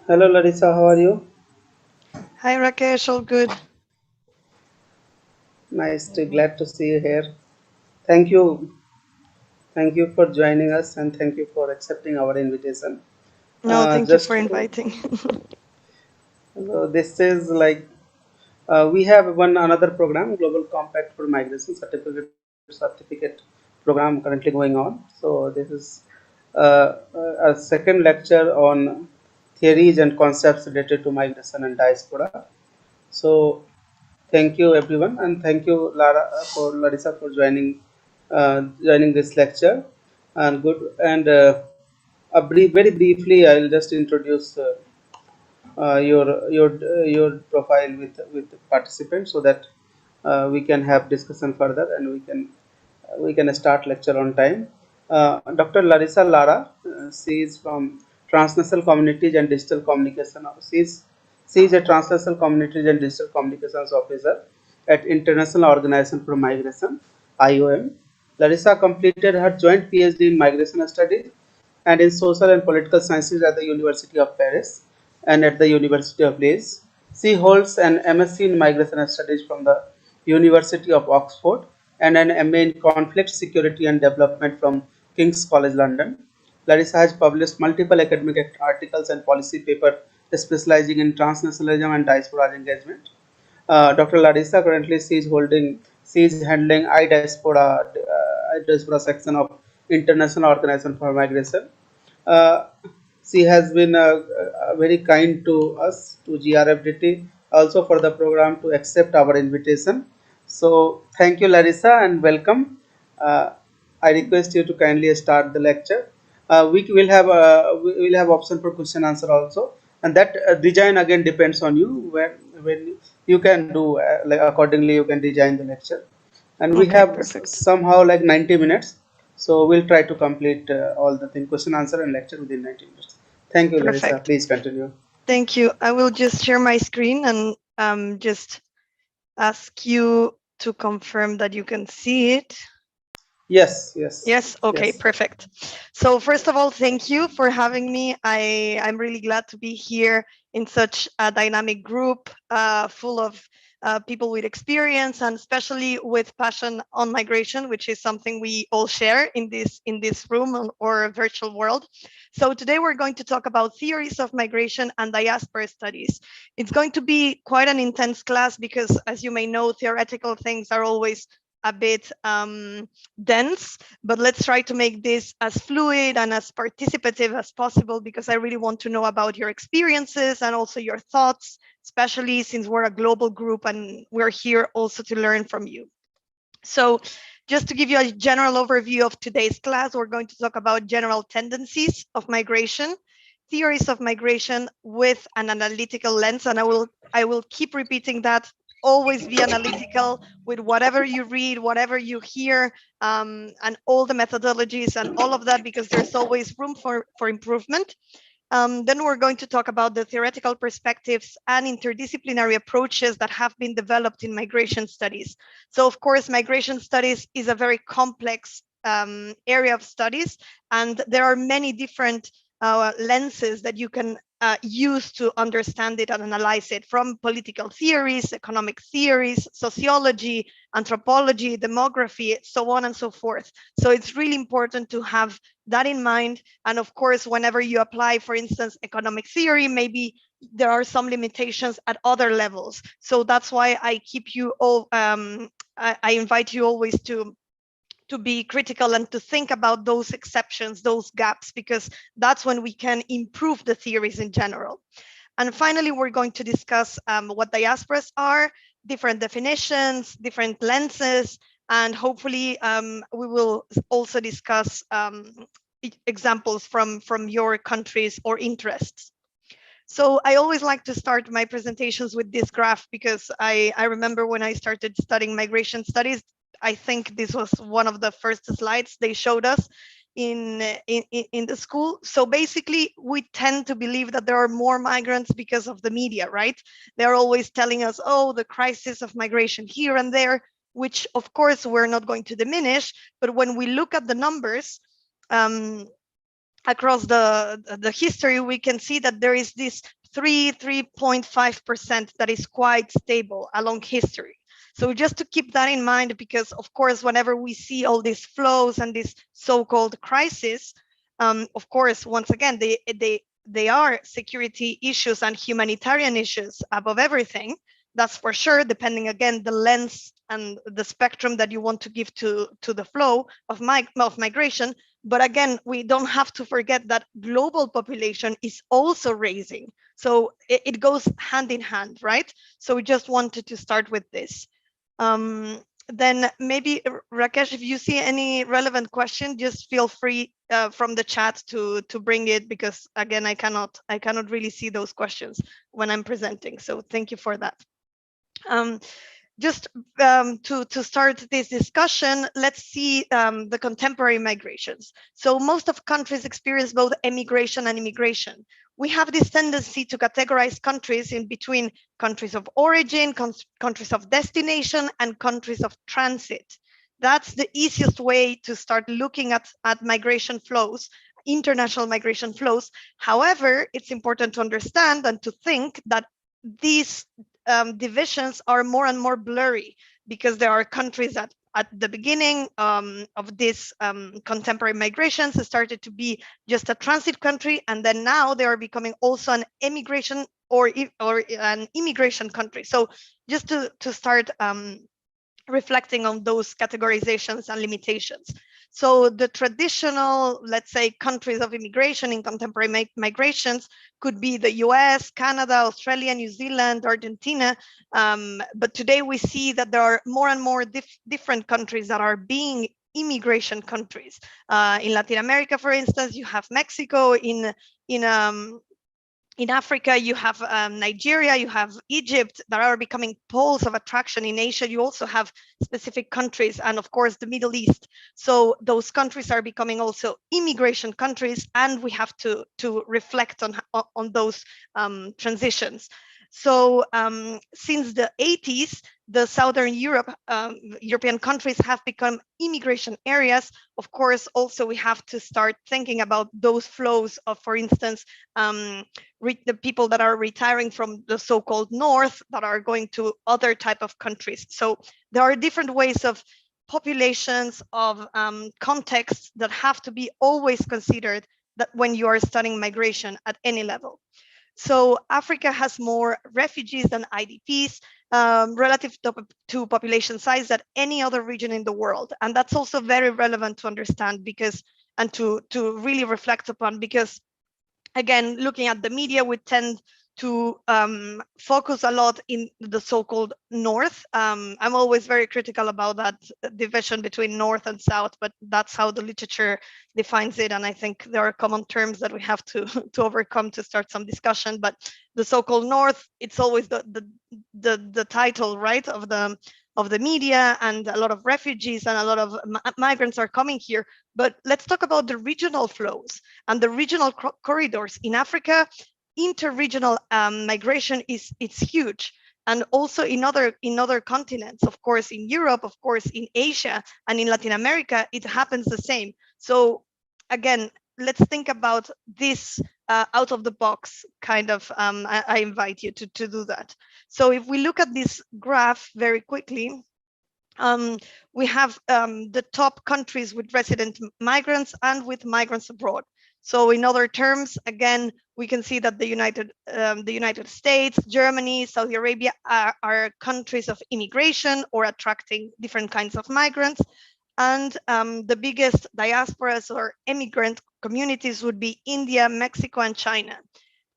Hello Larissa, how are you? Hi Rakesh, all good. Nice to glad to see you here. Thank you, thank you for joining us and thank you for accepting our invitation. No, thank you Just for inviting. this is like we have one another program, Global Compact for Migration certificate program currently going on. So this is a second lecture on theories and concepts related to migration and diaspora. So thank you everyone, and thank you Larissa for joining this lecture. And good and very briefly, I'll just introduce your profile with participants so that we can have discussion further and we can start lecture on time. Dr. Larissa Lara, she is from Transnational Communities and Digital Communication. She is a Transnational Communities and Digital Communications Officer at International Organization for Migration (IOM). Larissa completed her joint PhD in Migration Studies and in Social and Political Sciences at the University of Paris and at the University of Leeds. She holds an MSc in Migration Studies from the University of Oxford and an MA in Conflict, Security and Development from King's College London. Larissa has published multiple academic articles and policy papers specializing in transnationalism and diaspora engagement. Dr. Larissa currently she is handling iDiaspora section of International Organization for Migration. Uh, she has been very kind to us, to GRFDT, also for the program to accept our invitation. So thank you, Larissa, and welcome. Uh, I request you to kindly start the lecture. We will have option for question answer also, and that design again depends on you. When you can do like accordingly, you can design the lecture, and we Okay, have perfect. somehow like 90 minutes, so we'll try to complete all the thing question answer and lecture within 90 minutes. Thank you, Larissa. Perfect. Please continue. Thank you. I will just share my screen and just ask you to confirm that you can see it. Yes, yes, Yes, okay, yes. perfect. So first of all, thank you for having me. I'm really glad to be here in such a dynamic group full of people with experience and especially with passion on migration, which is something we all share in this room or a virtual world. So today we're going to talk about theories of migration and diaspora studies. It's going to be quite an intense class because, as you may know, theoretical things are always a bit dense, but let's try to make this as fluid and as participative as possible because I really want to know about your experiences and also your thoughts, especially since we're a global group and we're here also to learn from you. So just to give you a general overview of today's class, we're going to talk about general tendencies of migration, theories of migration with an analytical lens, and I will keep repeating that. Always be analytical with whatever you read, whatever you hear, and all the methodologies and all of that, because there's always room for improvement. Then we're going to talk about the theoretical perspectives and interdisciplinary approaches that have been developed in migration studies. So, of course, migration studies is a very complex area of studies, and there are many different lenses that you can use to understand it and analyze it, from political theories, economic theories, sociology, anthropology, demography, so on and so forth. So it's really important to have that in mind. And of course, whenever you apply, for instance, economic theory, maybe there are some limitations at other levels. So that's why I keep you all, I invite you always to be critical and to think about those exceptions, those gaps, because that's when we can improve the theories in general. And finally, we're going to discuss what diasporas are, different definitions, different lenses, and hopefully we will also discuss examples from your countries or interests. So I always like to start my presentations with this graph because I remember when I started studying migration studies, I think this was one of the first slides they showed us in the school. So basically, we tend to believe that there are more migrants because of the media, right? They're always telling us, oh, the crisis of migration here and there, which of course we're not going to diminish. But when we look at the numbers, um, across the history, we can see that there is this 3.5% that is quite stable along history. So just to keep that in mind, because of course, whenever we see all these flows and this so-called crisis, of course, once again, they are security issues and humanitarian issues above everything. That's for sure, depending again the lens and the spectrum that you want to give to the flow of migration. But again, we don't have to forget that global population is also raising. So it goes hand in hand, right? So we just wanted to start with this. Then maybe Rakesh, if you see any relevant question, just feel free from the chat to bring it, because again, I cannot really see those questions when I'm presenting. So thank you for that. Just to start this discussion, let's see the contemporary migrations. So most of countries experience both emigration and immigration. We have this tendency to categorize countries in between countries of origin, countries of destination, and countries of transit. That's the easiest way to start looking at migration flows, international migration flows. However, it's important to understand and to think that these divisions are more and more blurry, because there are countries that at the beginning of this contemporary migrations started to be just a transit country, and then now they are becoming also an emigration or an immigration country. So just to start reflecting on those categorizations and limitations. So the traditional, let's say, countries of immigration in contemporary migrations could be the US, Canada, Australia, New Zealand, Argentina. But today we see that there are more and more different countries that are being immigration countries. In Latin America, for instance, you have Mexico. In Africa, you have Nigeria, you have Egypt, that are becoming poles of attraction. In Asia, you also have specific countries, and of course, the Middle East. So those countries are becoming also immigration countries, and we have to reflect on those transitions. So since the 80s, the Southern European countries have become immigration areas. Of course, also we have to start thinking about those flows of, for instance, the people that are retiring from the so-called north that are going to other type of countries. So there are different ways of populations, of contexts that have to be always considered that when you are studying migration at any level. So Africa has more refugees than IDPs relative to population size than any other region in the world. And that's also very relevant to understand, because, and to really reflect upon, because again, looking at the media, we tend to focus a lot in the so-called north. I'm always very critical about that division between north and south, but that's how the literature defines it. And I think there are common terms that we have to overcome to start some discussion. But the so-called north, it's always the title, right, of the media, and a lot of refugees and a lot of migrants are coming here. But let's talk about the regional flows and the regional corridors. In Africa, interregional migration it's huge, and also in other continents, of course, in Europe, of course, in Asia, and in Latin America, it happens the same. So again, let's think about this out of the box kind of. I invite you to do that. So if we look at this graph very quickly, we have the top countries with resident migrants and with migrants abroad. So in other terms, again, we can see that the United States, Germany, Saudi Arabia are countries of immigration or attracting different kinds of migrants. And the biggest diasporas or immigrant communities would be India, Mexico, and China.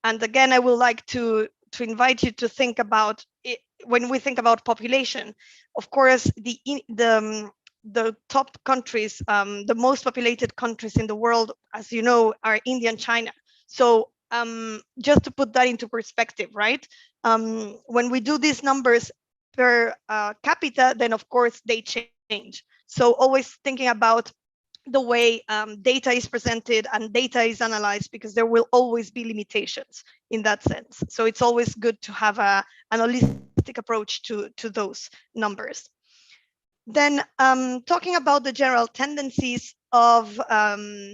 And again, I would like to invite you to think about it. When we think about population, of course, the top countries, the most populated countries in the world, as you know, are India and China. So just to put that into perspective, right? When we do these numbers per capita, then of course they change. So always thinking about the way data is presented and data is analyzed, because there will always be limitations in that sense. So it's always good to have an holistic approach to those numbers. Then talking about the general tendencies, of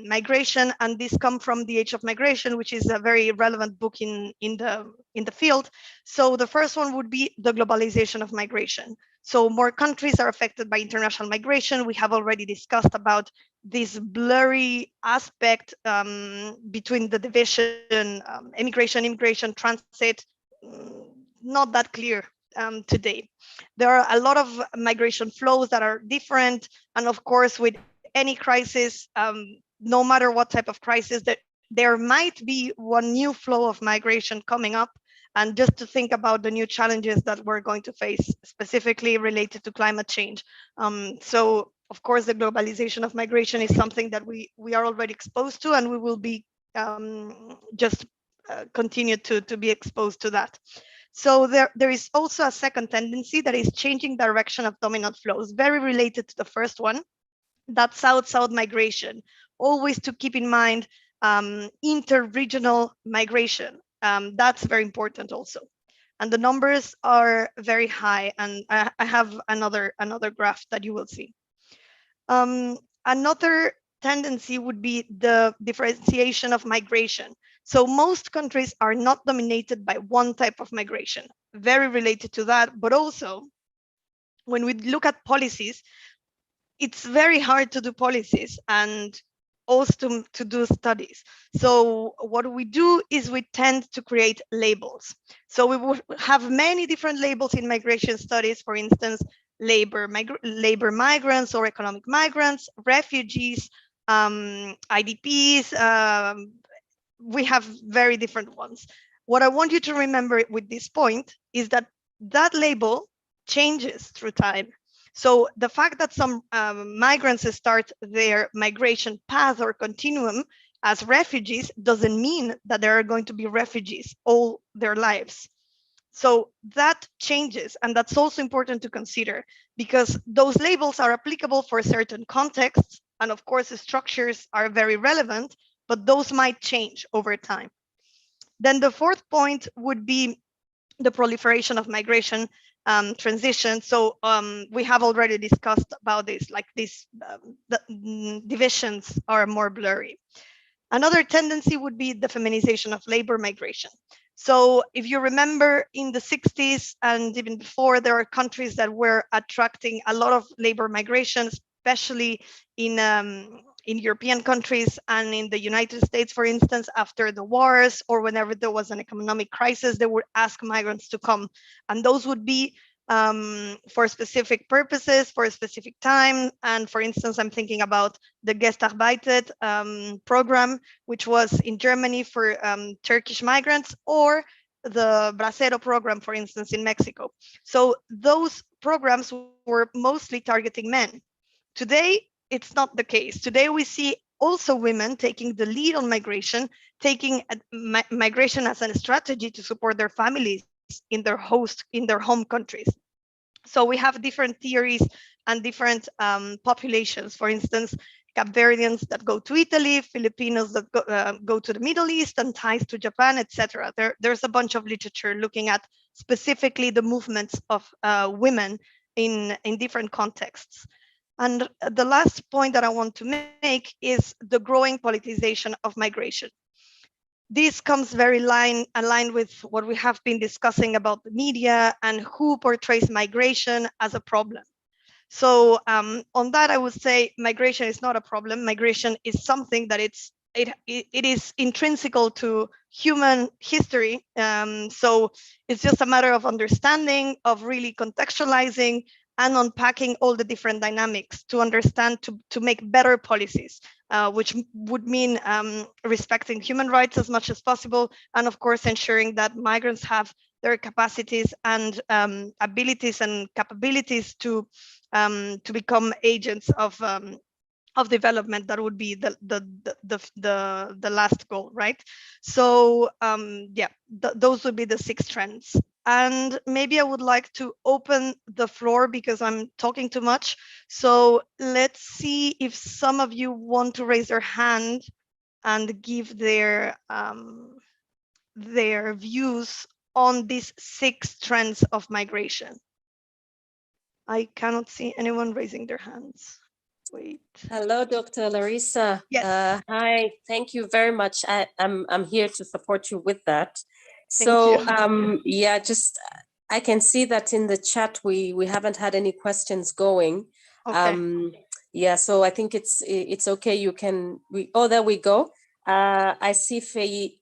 migration, and this come from The Age of Migration, which is a very relevant book in the field. So the first one would be the globalization of migration. So more countries are affected by international migration. We have already discussed about this blurry aspect between the division, immigration, transit, not that clear today. There are a lot of migration flows that are different, and of course, with any crisis, no matter what type of crisis, that there might be one new flow of migration coming up. And just to think about the new challenges that we're going to face, specifically related to climate change. So, of course, the globalization of migration is something that we are already exposed to, and we will be just continue to be exposed to that. So there is also a second tendency that is changing direction of dominant flows, very related to the first one, that south-south migration, always to keep in mind inter-regional migration. That's very important also. And the numbers are very high, and I have another graph that you will see. Another tendency would be the differentiation of migration. So most countries are not dominated by one type of migration, very related to that, but also when we look at policies, it's very hard to do policies and also to do studies. So what we do is we tend to create labels. So we would have many different labels in migration studies, for instance, labor migrants or economic migrants, refugees, IDPs. We have very different ones. What I want you to remember with this point is that that label changes through time. So the fact that some migrants start their migration path or continuum as refugees doesn't mean that they are going to be refugees all their lives. So that changes, and that's also important to consider, because those labels are applicable for certain contexts, and of course the structures are very relevant, but those might change over time. Then the fourth point would be the proliferation of migration transition. So we have already discussed about this, like these divisions are more blurry. Another tendency would be the feminization of labor migration. So if you remember in the 60s and even before, there are countries that were attracting a lot of labor migration, especially in European countries and in the United States, for instance, after the wars or whenever there was an economic crisis, they would ask migrants to come. And those would be for specific purposes, for a specific time. And for instance, I'm thinking about the Gestarbeitet program, which was in Germany for Turkish migrants, or the Bracero program, for instance, in Mexico. So those programs were mostly targeting men. Today, it's not the case. Today, we see also women taking the lead on migration, taking migration as a strategy to support their families in their home countries. So we have different theories and different populations. For instance, Cape Verdeans that go to Italy, Filipinos that go to the Middle East, and ties to Japan, etc. There's a bunch of literature looking at specifically the movements of women in different contexts. And the last point that I want to make is the growing politicization of migration. This comes very aligned with what we have been discussing about the media and who portrays migration as a problem. So on that, I would say migration is not a problem. Migration is something that it is intrinsical to human history. So it's just a matter of understanding, of really contextualizing and unpacking all the different dynamics to understand, to make better policies, which would mean respecting human rights as much as possible, and of course ensuring that migrants have their capacities and abilities and capabilities to become agents of development. That would be the last goal, right? So yeah, those would be the 6 trends. And maybe I would like to open the floor because I'm talking too much. So let's see if some of you want to raise their hand and give their views on these 6 trends of migration. I cannot see anyone raising their hands. Wait. Hello, Dr. Larissa. Yes. Hi, thank you very much. I'm here to support you with that. Thank you. So yeah, just I can see that in the chat we haven't had any questions going. Okay. Yeah, so I think it's okay. You can oh, there we go. I see Faistina.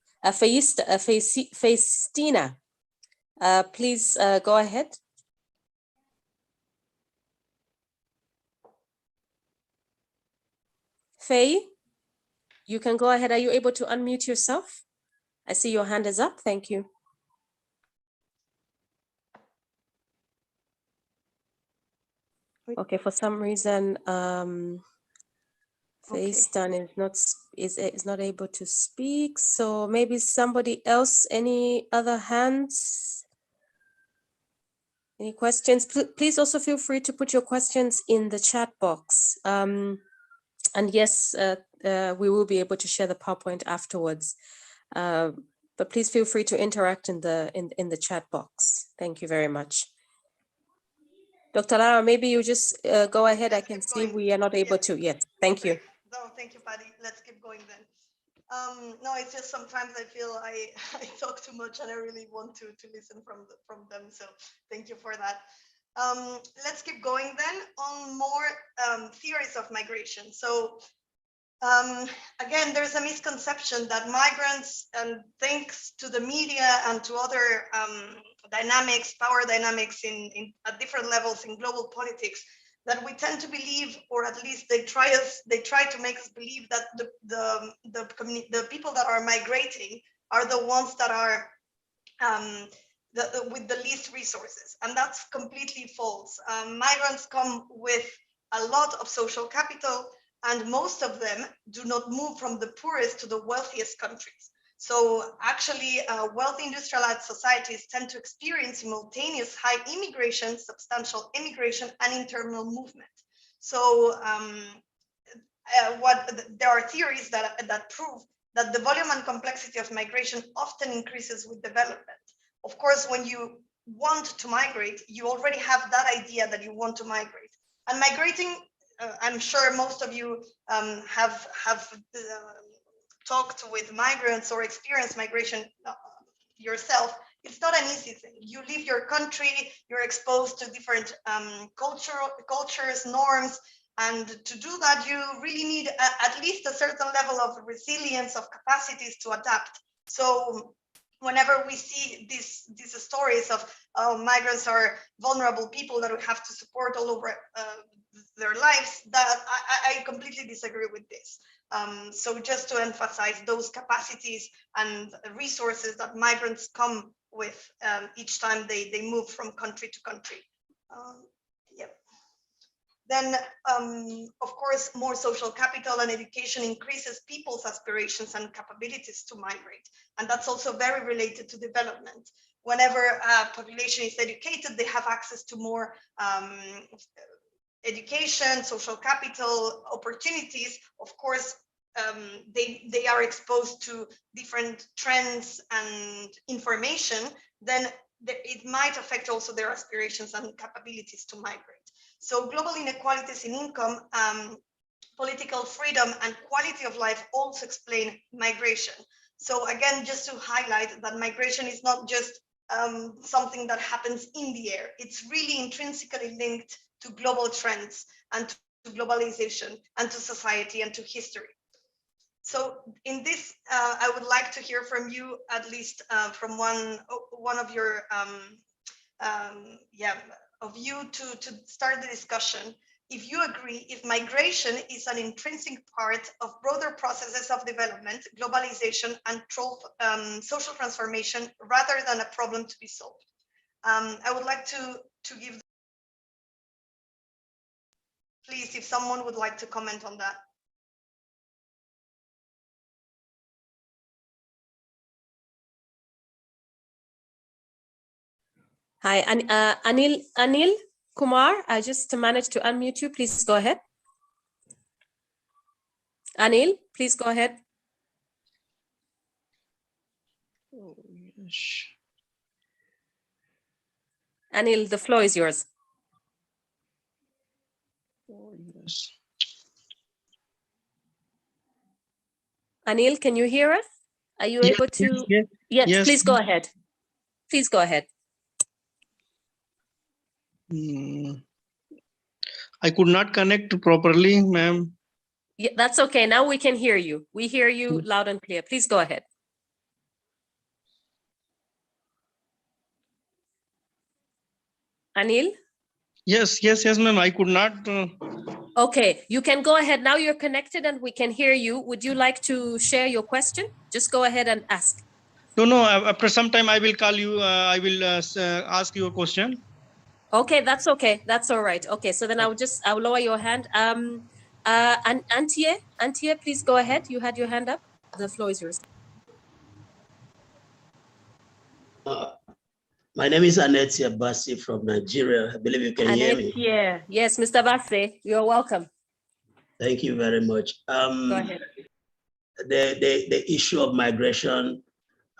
Please go ahead. Faye, you can go ahead. Are you able to unmute yourself? I see your hand is up. Thank you. Okay, for some reason, FaceTime is not able to speak. So maybe somebody else. Any other hands? Any questions? Please also feel free to put your questions in the chat box. And yes, we will be able to share the PowerPoint afterwards. But please feel free to interact in the chat box. Thank you very much. Dr. Lara, maybe you just go ahead. I can see we are not able to yet. Thank you. No, thank you, Patty. Let's keep going then. No, it's just sometimes I feel I talk too much and I really want to listen from them. So thank you for that. Let's keep going then on more theories of migration. So again, there's a misconception that migrants, and thanks to the media and to other dynamics, power dynamics at different levels in global politics, that we tend to believe, or at least they try to make us believe that the people that are migrating are the ones that are with the least resources, and that's completely false. Migrants come with a lot of social capital, and most of them do not move from the poorest to the wealthiest countries. So actually, wealthy industrialized societies tend to experience simultaneous high immigration, substantial immigration, and internal movement. So there are theories that prove that the volume and complexity of migration often increases with development. Of course, when you want to migrate, you already have that idea that you want to migrate. And migrating, I'm sure most of you have talked with migrants or experienced migration yourself. It's not an easy thing. You leave your country, you're exposed to different cultures, norms, and to do that, you really need at least a certain level of resilience, of capacities to adapt. So whenever we see these stories of migrants are vulnerable people that we have to support all over their lives, that I completely disagree with this. So just to emphasize those capacities and resources that migrants come with each time they move from country to country. Yeah. Then, of course, more social capital and education increases people's aspirations and capabilities to migrate. And that's also very related to development. Whenever a population is educated, they have access to more education, social capital, opportunities. Of course, they are exposed to different trends and information, then it might affect also their aspirations and capabilities to migrate. So global inequalities in income, political freedom, and quality of life also explain migration. So again, just to highlight that migration is not just something that happens in the air. It's really intrinsically linked to global trends and to globalization and to society and to history. So in this, I would like to hear from you, at least from one of your of you to start the discussion. If you agree, if migration is an intrinsic part of broader processes of development, globalization, and social transformation, rather than a problem to be solved. I would like to give, please, if someone would like to comment on that. Hi, Anil Kumar. I just managed to unmute you. Please go ahead. Anil, please go ahead. Oh, yes. Anil, the floor is yours. Oh, yes. Anil, can you hear us? Are you able to? Yes, Yes, yes. please go ahead. Please go ahead. I could not connect properly, ma'am. Yeah, that's okay. Now we can hear you. We hear you loud and clear. Please go ahead. Anil? Yes, ma'am. I could not. Okay, you can go ahead. Now you're connected and we can hear you. Would you like to share your question? Just go ahead and ask. No. After some time, I will call you. I will ask you a question. Okay, that's okay. That's all right. Okay, so then I'll lower your hand. Antie, please go ahead. You had your hand up. The floor is yours. My name is Anetia Basi from Nigeria. I believe you can hear me. Yes, Mr. Basi, you're welcome. Thank you very much. Go ahead. The issue of migration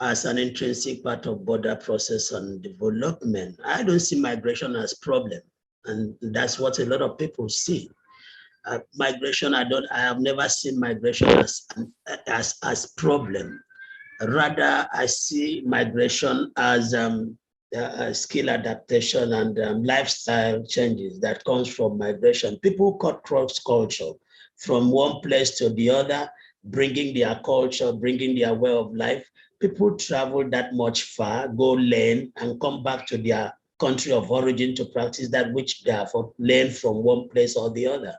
as an intrinsic part of border process and development, I don't see migration as problem, and that's what a lot of people see. Migration, I have never seen migration as problem. Rather, I see migration as skill adaptation and lifestyle changes that comes from migration. People cut cross culture from one place to the other, bringing their culture, bringing their way of life. People travel that much far, go learn, and come back to their country of origin to practice that which they have learned from one place or the other.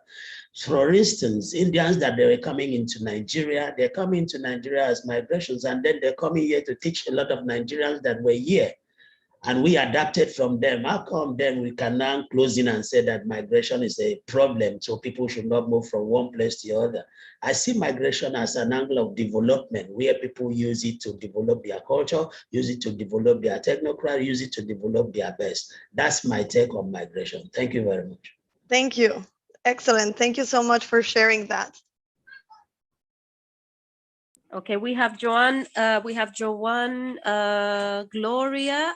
For instance, Indians that they were coming into Nigeria, they're coming into Nigeria as migrations, and then they're coming here to teach a lot of Nigerians that were here. And we adapted from them. How come then we can now close in and say that migration is a problem, so people should not move from one place to the other? I see migration as an angle of development where people use it to develop their culture, use it to develop their technocrat, use it to develop their best. That's my take on migration. Thank you very much. Thank you. Excellent. Thank you so much for sharing that. Okay, we have Joanne, Gloria.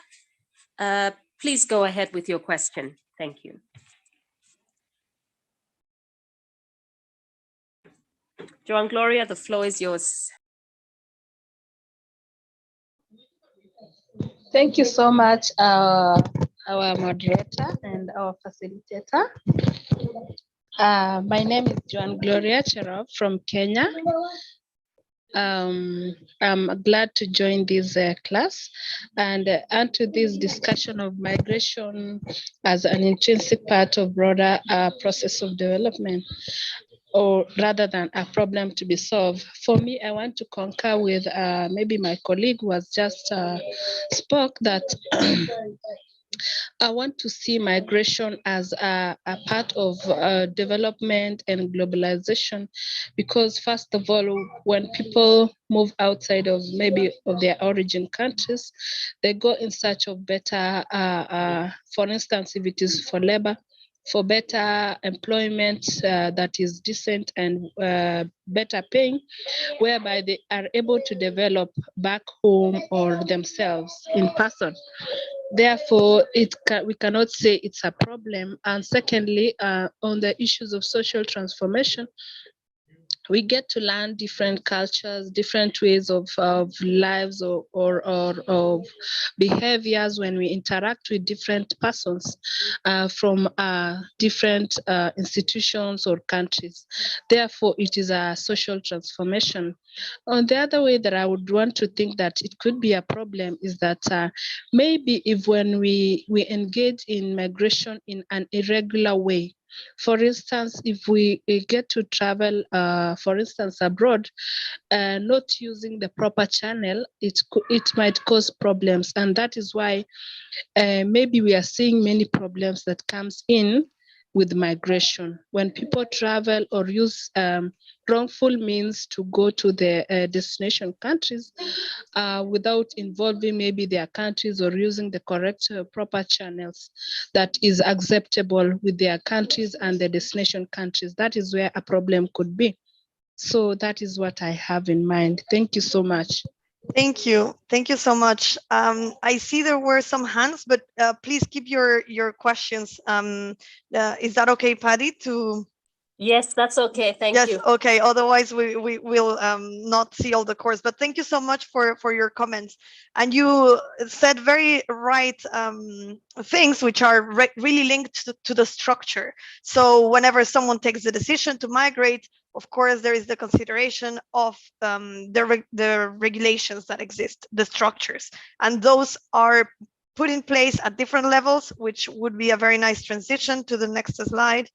Please go ahead with your question. Thank you. Joanne Gloria, the floor is yours. Thank you so much, our moderator and our facilitator. My name is Joan Gloria Cherop from Kenya. I'm glad to join this class and to this discussion of migration as an intrinsic part of broader process of development, or rather than a problem to be solved. For me, I want to concur with maybe my colleague who has just spoke that I want to see migration as a part of development and globalization, because first of all, when people move outside of maybe of their origin countries, they go in search of better, for instance, if it is for labor, for better employment that is decent and better paying, whereby they are able to develop back home or themselves in person. Therefore, we cannot say it's a problem. And secondly, on the issues of social transformation, we get to learn different cultures, different ways of lives or of behaviors when we interact with different persons from different institutions or countries. Therefore, it is a social transformation. On the other way that I would want to think that it could be a problem is that maybe if when we engage in migration in an irregular way, for instance, if we get to travel, for instance, abroad, not using the proper channel, it might cause problems. And that is why maybe we are seeing many problems that comes in with migration. When people travel or use wrongful means to go to the destination countries without involving maybe their countries or using the correct proper channels that is acceptable with their countries and the destination countries, that is where a problem could be. So that is what I have in mind. Thank you so much. Thank you. Thank you so much. I see there were some hands, but please keep your questions. Is that okay, Patty? Yes, that's okay. Thank Yes, you. okay. Otherwise, we will not see all the course. But thank you so much for your comments. And you said very right things, which are really linked to the structure. So whenever someone takes the decision to migrate, of course, there is the consideration of the regulations that exist, the structures, and those are put in place at different levels, which would be a very nice transition to the next slide.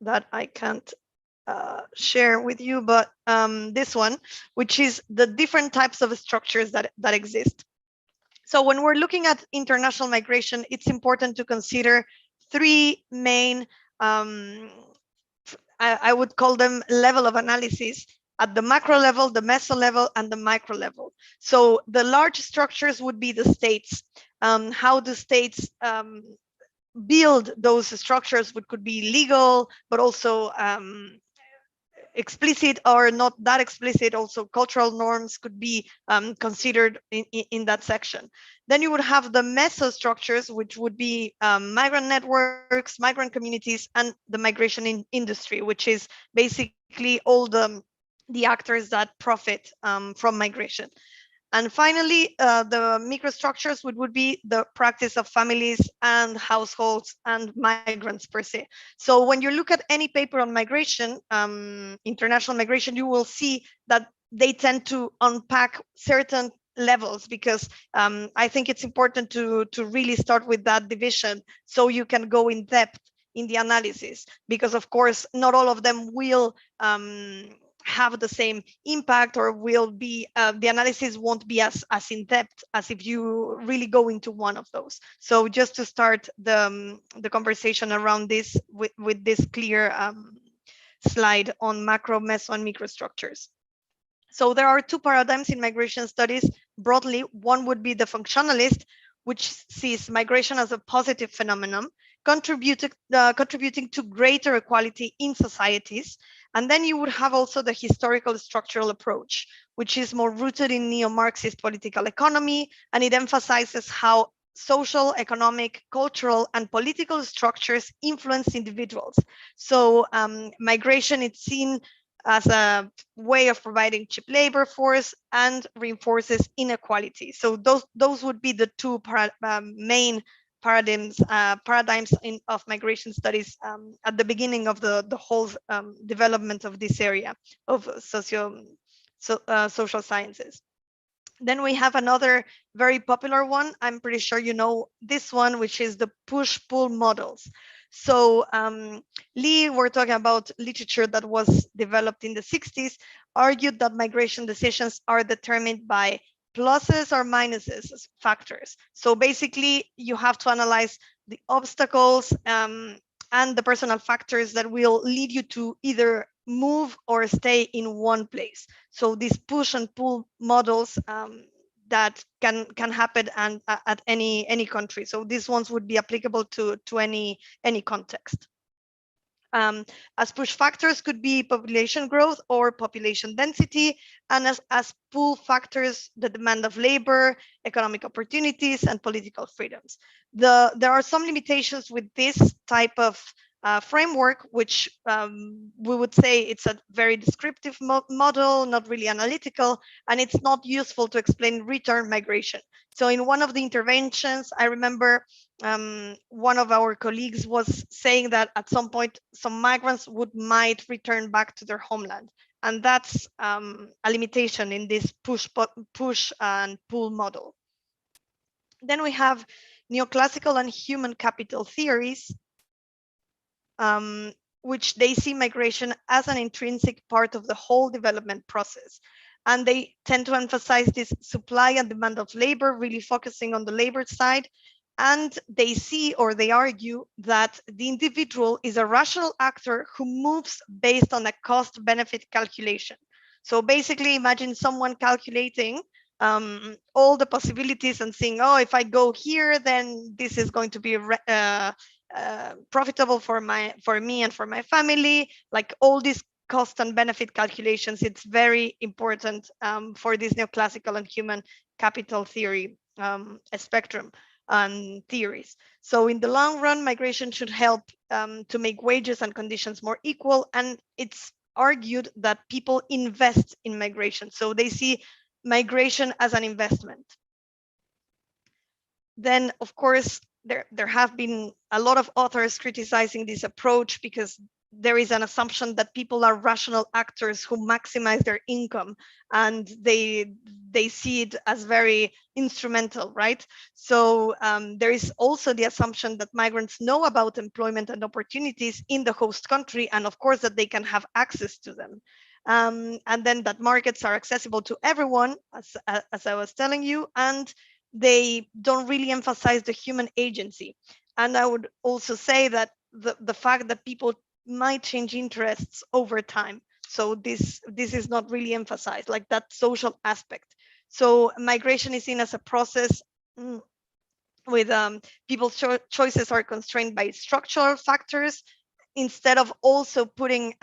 That I can't share with you, but this one, which is the different types of structures that exist. So when we're looking at international migration, it's important to consider three main, I would call them level of analysis: at the macro level, the meso level, and the micro level. So the large structures would be the states. How the states build those structures, which could be legal, but also explicit or not that explicit. Also cultural norms could be considered in that section. Then you would have the mesostructures, which would be migrant networks, migrant communities, and the migration industry, which is basically all the actors that profit from migration. And finally, the microstructures would be the practice of families and households and migrants per se. So when you look at any paper on migration, international migration, you will see that they tend to unpack certain levels, because I think it's important to really start with that division so you can go in depth in the analysis, because of course not all of them will have the same impact, or will be the analysis won't be as in depth as if you really go into one of those. So just to start the conversation around this with this clear slide on macro, meso, and microstructures. So there are two paradigms in migration studies broadly. One would be the functionalist, which sees migration as a positive phenomenon, contributing to greater equality in societies. And then you would have also the historical structural approach, which is more rooted in neo-Marxist political economy, and it emphasizes how social, economic, cultural, and political structures influence individuals. So migration is seen as a way of providing cheap labor force and reinforces inequality. So those would be the two main paradigms of migration studies at the beginning of the whole development of this area of social sciences. Then we have another very popular one. I'm pretty sure you know this one, which is the push-pull models. So Lee, we're talking about literature that was developed in the 60s, argued that migration decisions are determined by pluses or minuses as factors. So basically, you have to analyze the obstacles and the personal factors that will lead you to either move or stay in one place. So these push and pull models that can happen and at any country. So these ones would be applicable to any context. As push factors could be population growth or population density, and as pull factors, the demand of labor, economic opportunities, and political freedoms. There are some limitations with this type of framework, which we would say it's a very descriptive model, not really analytical, and it's not useful to explain return migration. So in one of the interventions, I remember one of our colleagues was saying that at some point, some migrants might return back to their homeland. And that's a limitation in this push and pull model. Then we have neoclassical and human capital theories, which they see migration as an intrinsic part of the whole development process. And they tend to emphasize this supply and demand of labor, really focusing on the labor side. And they see, or they argue, that the individual is a rational actor who moves based on a cost benefit calculation. So basically, imagine someone calculating all the possibilities and saying, oh, if I go here, then this is going to be profitable for me and for my family. Like all these cost and benefit calculations, it's very important for this neoclassical and human capital theory spectrum. theories. So in the long run, migration should help to make wages and conditions more equal, and it's argued that people invest in migration, so they see migration as an investment. Then, of course, there have been a lot of authors criticizing this approach because there is an assumption that people are rational actors who maximize their income, and they see it as very instrumental, right? So there is also the assumption that migrants know about employment and opportunities in the host country, and of course that they can have access to them. And then that markets are accessible to everyone, as I was telling you, and they don't really emphasize the human agency. And I would also say that the fact that people might change interests over time. So this is not really emphasized, like that social aspect. So migration is seen as a process with people's choices are constrained by structural factors, instead of also putting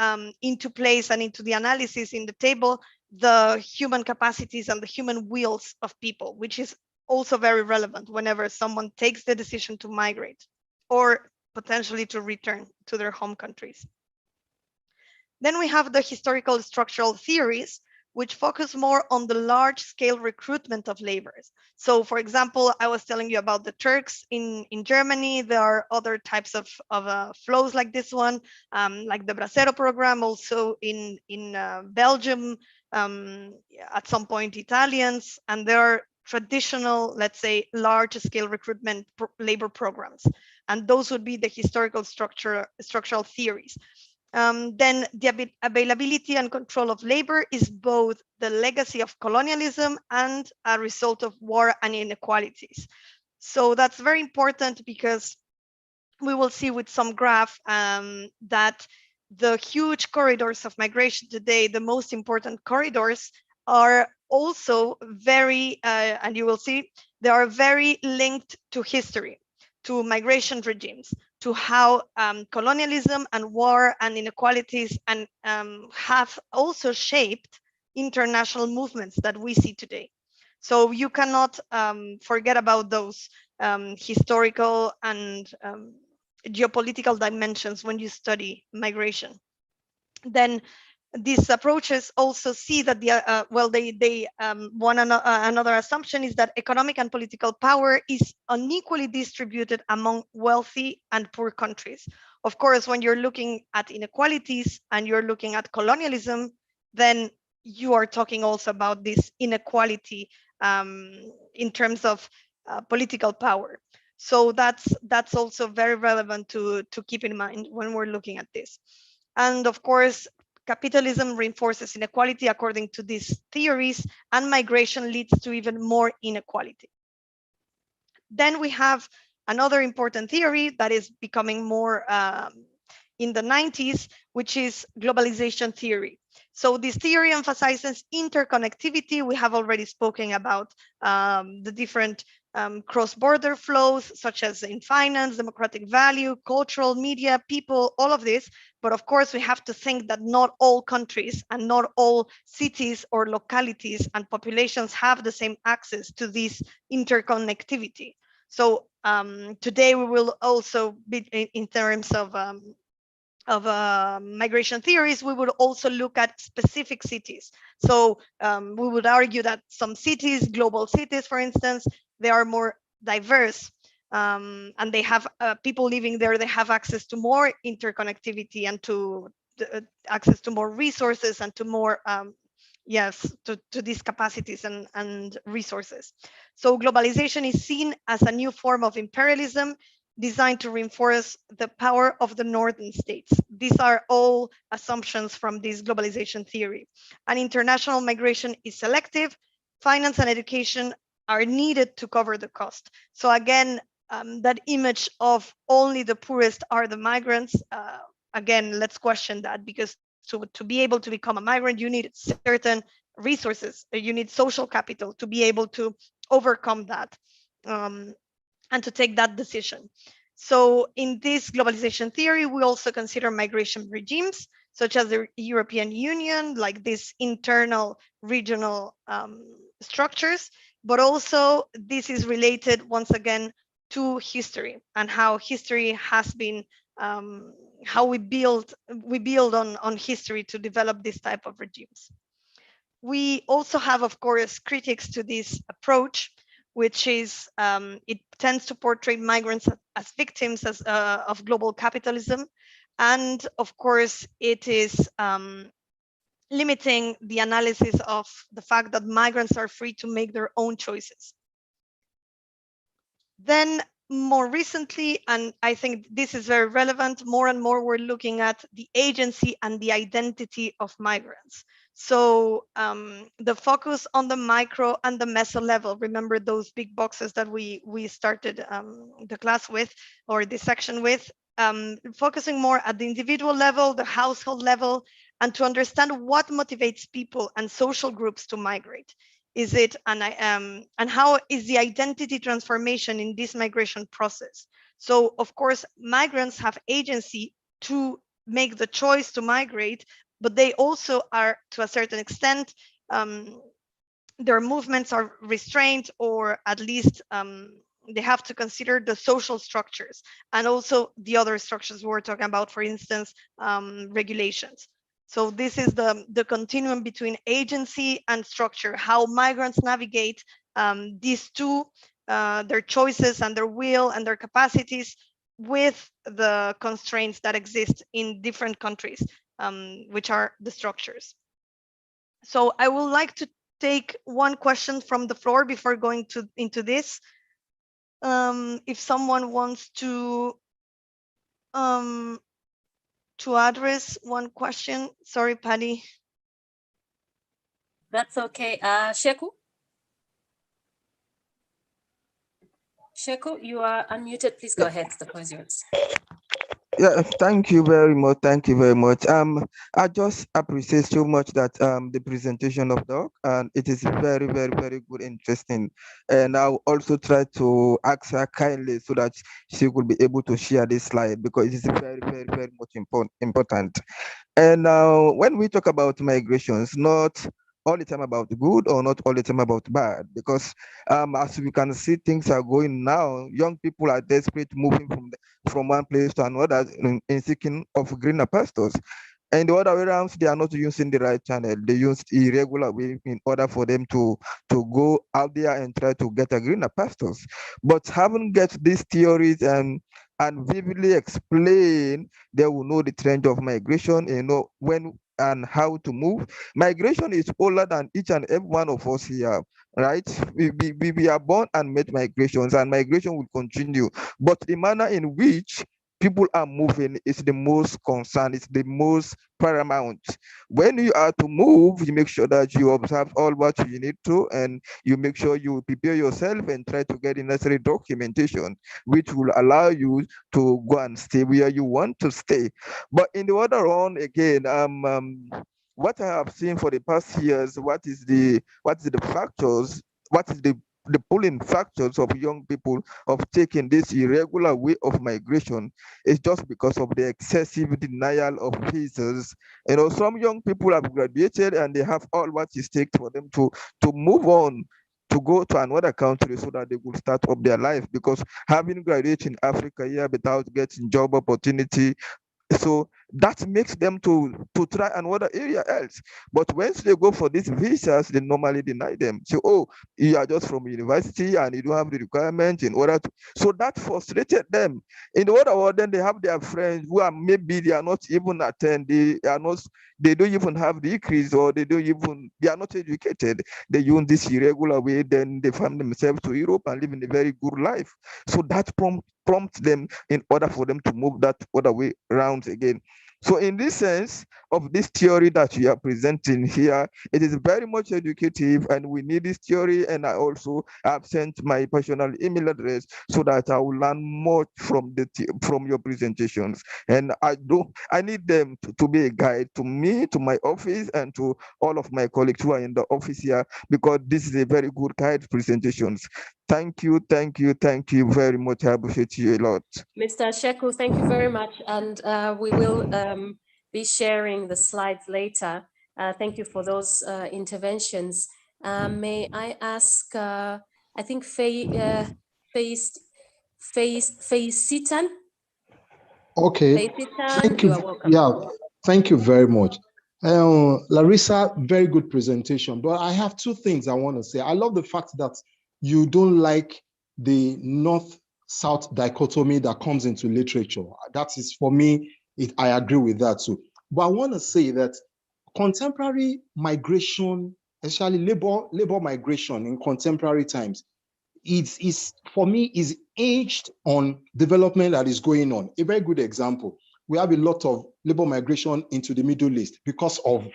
into place and into the analysis in the table the human capacities and the human wills of people, which is also very relevant whenever someone takes the decision to migrate or potentially to return to their home countries. Then we have the historical structural theories, which focus more on the large-scale recruitment of laborers. So, for example, I was telling you about the Turks in Germany. There are other types of flows like this one, like the Bracero program, also in Belgium, at some point Italians, and there are traditional, let's say, large-scale recruitment labor programs, and those would be the historical structural theories. Then the availability and control of labor is both the legacy of colonialism and a result of war and inequalities. So that's very important because we will see with some graph that the huge corridors of migration today, the most important corridors, are also very, and you will see, they are very linked to history, to migration regimes, to how colonialism and war and inequalities and have also shaped international movements that we see today. So you cannot forget about those historical and geopolitical dimensions when you study migration. Then these approaches also see that another assumption is that economic and political power is unequally distributed among wealthy and poor countries. Of course, when you're looking at inequalities and you're looking at colonialism, then you are talking also about this inequality in terms of political power. So that's also very relevant to keep in mind when we're looking at this. And of course, capitalism reinforces inequality according to these theories, and migration leads to even more inequality. Then we have another important theory that is becoming more in the 90s, which is globalization theory. So this theory emphasizes interconnectivity. We have already spoken about the different cross-border flows, such as in finance, democratic value, cultural, media, people, all of this. But of course, we have to think that not all countries and not all cities or localities and populations have the same access to this interconnectivity. So today we will also be in terms of migration theories, we would also look at specific cities. So we would argue that some cities, global cities, for instance, they are more diverse and they have people living there, they have access to more interconnectivity and to access to more resources and to more to these capacities and resources. So globalization is seen as a new form of imperialism designed to reinforce the power of the northern states. These are all assumptions from this globalization theory. And international migration is selective. Finance and education are needed to cover the cost. So again, that image of only the poorest are the migrants, again, let's question that, because to be able to become a migrant, you need certain resources. You need social capital to be able to overcome that. And to take that decision. So in this globalization theory, we also consider migration regimes, such as the European Union, like these internal regional structures, but also this is related once again to history and how history has been, how we build on history to develop this type of regimes. We also have, of course, critics to this approach, which is it tends to portray migrants as victims of global capitalism. And of course, it is limiting the analysis of the fact that migrants are free to make their own choices. Then more recently, and I think this is very relevant, more and more we're looking at the agency and the identity of migrants. So the focus on the micro and the meso level, remember those big boxes that we started the class with, or this section with, focusing more at the individual level, the household level, and to understand what motivates people and social groups to migrate. Is it and how is the identity transformation in this migration process? So of course, migrants have agency to make the choice to migrate, but they also are, to a certain extent, their movements are restrained, or at least they have to consider the social structures and also the other structures we're talking about, for instance, regulations. So this is the continuum between agency and structure, how migrants navigate these two, their choices and their will and their capacities, with the constraints that exist in different countries, which are the structures. So I would like to take one question from the floor before going into this. If someone wants to address one question. Sorry, Patty. That's okay. Sheku? Sheku, you are unmuted. Please go ahead. The floor is yours. Yeah, thank you very much. Thank you very much. I just appreciate so much that the presentation of Doc, and it is very, very, very good, interesting. And I'll also try to ask her kindly so that she will be able to share this slide, because it is very, very, very much important. And when we talk about migrations, not all the time about good or not all the time about bad, because as we can see, things are going now. Young people are desperate, moving from one place to another in seeking of greener pastures. And the other way around, they are not using the right channel. They use irregular way in order for them to go out there and try to get a greener pastures. But having get these theories and vividly explain, they will know the trend of migration, when and how to move. Migration is older than each and every one of us here, right? We are born and made migrations, and migration will continue. But the manner in which people are moving is the most concern, it's the most paramount. When you are to move, you make sure that you observe all what you need to, and you make sure you prepare yourself and try to get the necessary documentation, which will allow you to go and stay where you want to stay. But in the other one, again, what I have seen for the past years, what is the factors, what is the pulling factors of young people of taking this irregular way of migration is just because of the excessive denial of visas. Some young people have graduated and they have all what it takes for them to move on, to go to another country so that they will start up their life, because having graduated in Africa here without getting job opportunity, so that makes them to try another area else. But once they go for these visas, they normally deny them. So, oh, you are just from university and you don't have the requirement in order to. So that frustrated them. In the other word, then they have their friends who are, maybe they are not even attending, they don't even have degrees, or they are not educated. They use this irregular way, then they find themselves to Europe and living a very good life. So that prompt them in order for them to move that other way around again. So in this sense of this theory that we are presenting here, it is very much educative, and we need this theory. And I also have sent my personal email address so that I will learn more from your presentations. And I need them to be a guide to me, to my office, and to all of my colleagues who are in the office here, because this is a very good guide presentations. Thank you very much. I appreciate you a lot. Mr. Sheku, thank you very much. And we will be sharing the slides later. Thank you for those interventions. May I ask, I think Faye Faisitan. Okay, Faisitan, thank you you. are welcome. Yeah, thank you very much. Larissa, very good presentation. But I have two things I want to say. I love the fact that you don't like the North-South dichotomy that comes into literature. That is, for me, I agree with that too. But I want to say that contemporary migration, especially labor migration in contemporary times, is for me is aged on development that is going on. A very good example, we have a lot of labor migration into the Middle East because of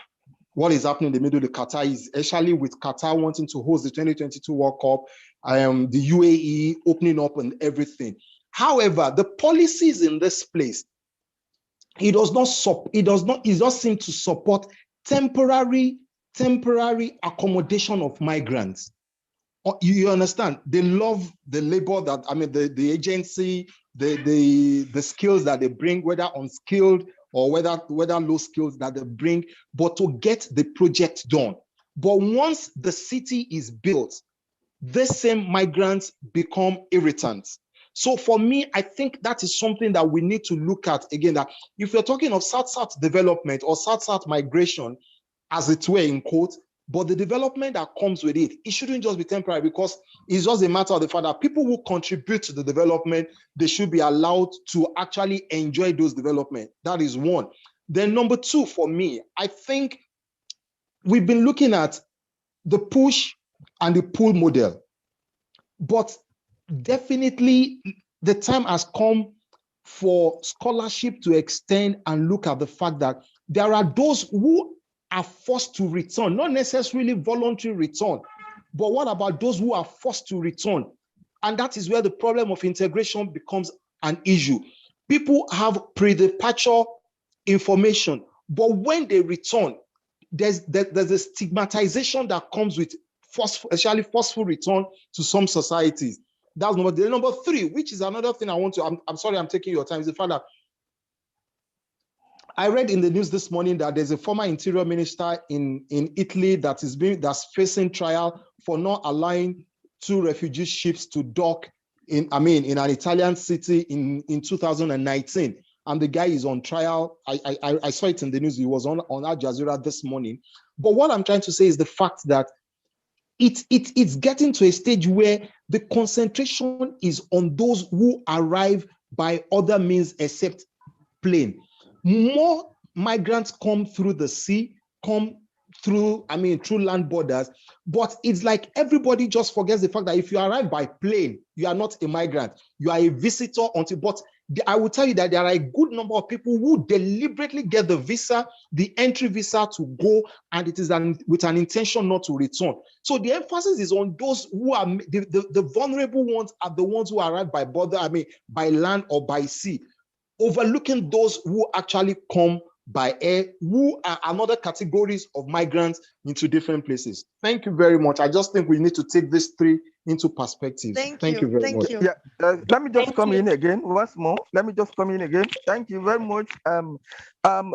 what is happening in the Middle East. Qatar is, especially with Qatar wanting to host the 2022 World Cup, the UAE opening up and everything. However, the policies in this place, it does seem to support temporary accommodation of migrants. You understand? They love the labor that, the agency, the skills that they bring, whether unskilled or whether low skills that they bring, but to get the project done. But once the city is built, these same migrants become irritants. So for me, I think that is something that we need to look at again, that if you're talking of South-South development or South-South migration, as it were in quotes, but the development that comes with it, it shouldn't just be temporary, because it's just a matter of the fact that people who contribute to the development, they should be allowed to actually enjoy those development. That is one. Then number two, for me, I think we've been looking at the push and the pull model, but definitely the time has come for scholarship to extend and look at the fact that there are those who are forced to return, not necessarily voluntary return, but what about those who are forced to return? And that is where the problem of integration becomes an issue. People have pre-departure information, but when they return, there's a stigmatization that comes with especially forceful return to some societies. That's number three, which is another thing I want to, I'm sorry I'm taking your time, is the fact that I read in the news this morning that there's a former interior minister in Italy that's facing trial for not allowing 2 refugee ships to dock in an Italian city in 2019. And the guy is on trial. I saw it in the news. He was on Al Jazeera this morning. But what I'm trying to say is the fact that it's getting to a stage where the concentration is on those who arrive by other means except plane. More migrants come through the sea, come through land borders, but it's like everybody just forgets the fact that if you arrive by plane, you are not a migrant, you are a visitor but I will tell you that there are a good number of people who deliberately get the visa, the entry visa to go, and it is with an intention not to return. So the emphasis is on those who are the vulnerable ones, are the ones who arrive by by land or by sea, overlooking those who actually come by air, who are another categories of migrants into different places. Thank you very much. I just think we need to take these three into perspective. Thank you you. very much. Yeah, let me just come in again once more. Let me just come in again. Thank you very much.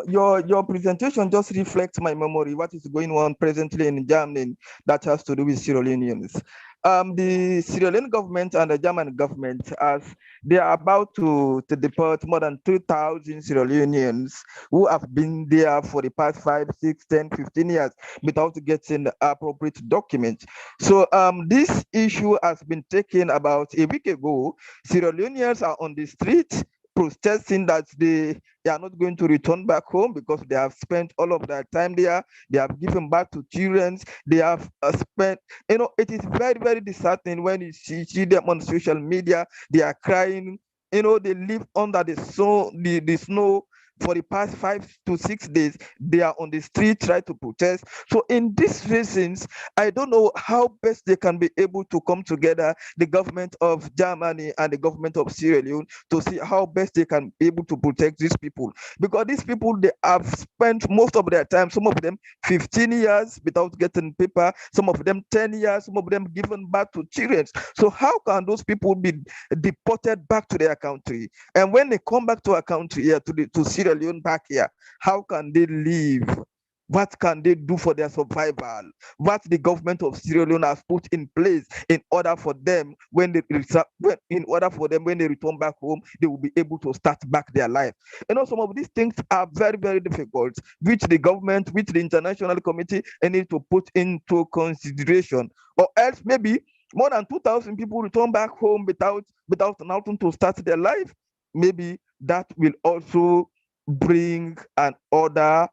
Your presentation just reflects my memory, what is going on presently in Germany that has to do with Sierra Leoneans. The Sierra Leone government and the German government, as they are about to deport more than 2,000 Sierra Leoneans who have been there for the past 5, 6, 10, 15 years without getting the appropriate documents. So this issue has been taken about a week ago. Sierra Leoneans are on the street protesting that they are not going to return back home because they have spent all of their time there. They have given back to children. They have spent, it is very, very disheartening when you see them on social media. They are crying. They live under the snow for the past 5 to 6 days. They are on the street trying to protest. So in these reasons, I don't know how best they can be able to come together, the government of Germany and the government of Sierra Leone, to see how best they can be able to protect these people. Because these people, they have spent most of their time, some of them 15 years without getting paper, some of them 10 years, some of them given back to children. So how can those people be deported back to their country? And when they come back to our country here, to Sierra Leone back here, how can they live What can they do for their survival? What the government of Sierra Leone has put in place in order for them when they when they return back home, they will be able to start back their life. Some of these things are very, very difficult, which the government, which the international committee need to put into consideration, or else maybe more than 2,000 people return back home without nothing to start their life. Maybe that will also bring an order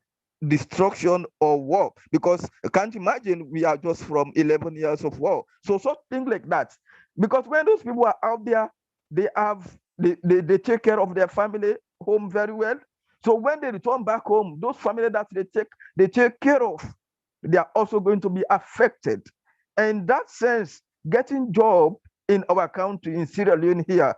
destruction or war, because I can't imagine we are just from 11 years of war. So something like that, because when those people are out there, they take care of their family home very well. So when they return back home, those families that they take care of, they are also going to be affected. And in that sense, getting job in our country, in Sierra Leone here,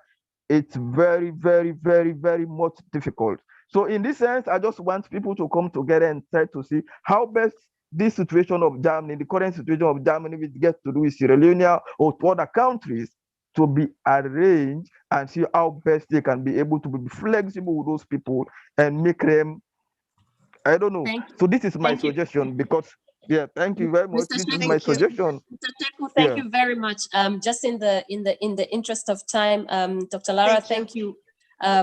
it's very, very, very, very much difficult. So in this sense, I just want people to come together and try to see how best this situation of Germany, the current situation of Germany, which gets to do with Sierra Leone or to other countries, to be arranged and see how best they can be able to be flexible with those people and make them, I don't know. So this is my suggestion, because thank you very much. Mr. This is Sheku, my suggestion. Mr. Sheku, thank you very much. Just in the interest of time, Dr. Lara, thank you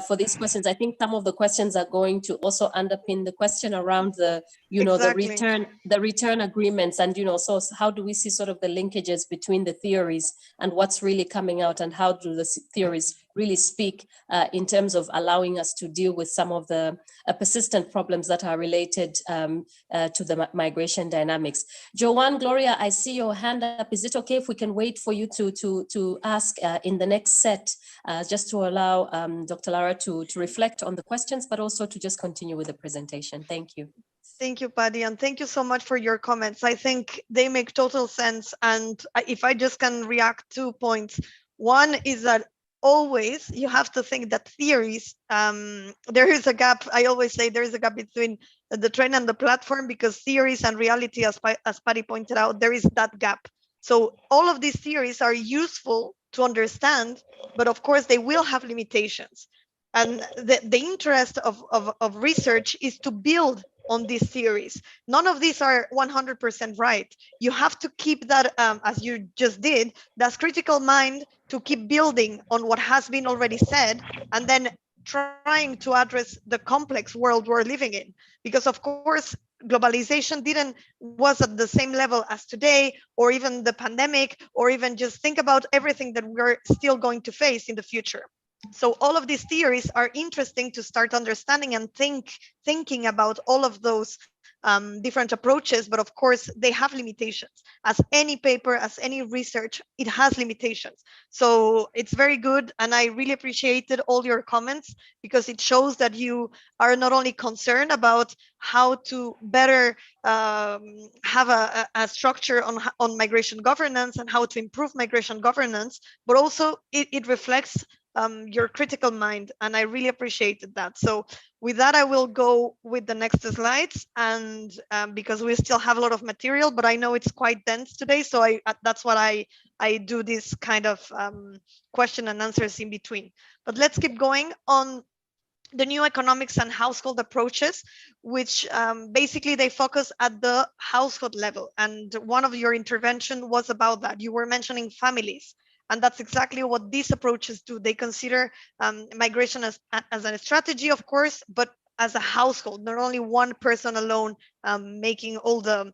for these questions. I think some of the questions are going to also underpin the question around the the return agreements, and so how do we see sort of the linkages between the theories and what's really coming out, and how do the theories really speak in terms of allowing us to deal with some of the persistent problems that are related to the migration dynamics. Joanne, Gloria, I see your hand up. Is it okay if we can wait for you to ask in the next set, just to allow Dr. Lara to reflect on the questions, but also to just continue with the presentation. Thank you. Thank you, Paddy, and thank you so much for your comments. I think they make total sense. And if I just can react 2 points. One is that always you have to think that theories, there is a gap. I always say there is a gap between the train and the platform, because theories and reality, as Paddy pointed out, there is that gap. So all of these theories are useful to understand, but of course they will have limitations. And the interest of research is to build on these theories. None of these are 100% right. You have to keep that, as you just did, that critical mind to keep building on what has been already said, and then trying to address the complex world we're living in. Because of course, globalization was at the same level as today, or even the pandemic, or even just think about everything that we're still going to face in the future. So all of these theories are interesting to start understanding and thinking about all of those different approaches, but of course they have limitations. As any paper, as any research, it has limitations. So it's very good, and I really appreciated all your comments, because it shows that you are not only concerned about how to better have a structure on migration governance and how to improve migration governance, but also it reflects your critical mind, and I really appreciated that. So with that, I will go with the next slides, and because we still have a lot of material, but I know it's quite dense today, so that's what I do this kind of question and answers in between. But let's keep going on the new economics and household approaches, which basically they focus at the household level. And one of your intervention was about that. You were mentioning families. And that's exactly what these approaches do. They consider migration as a strategy, of course, but as a household, not only one person alone making all the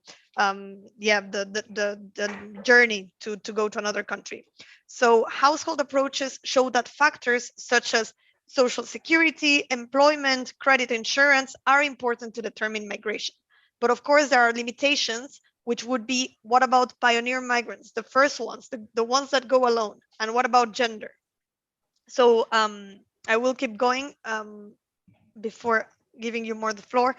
journey to go to another country. So household approaches show that factors such as social security, employment, credit insurance are important to determine migration. But of course, there are limitations, which would be, what about pioneer migrants, the first ones, the ones that go alone? And what about gender? So I will keep going before giving you more the floor.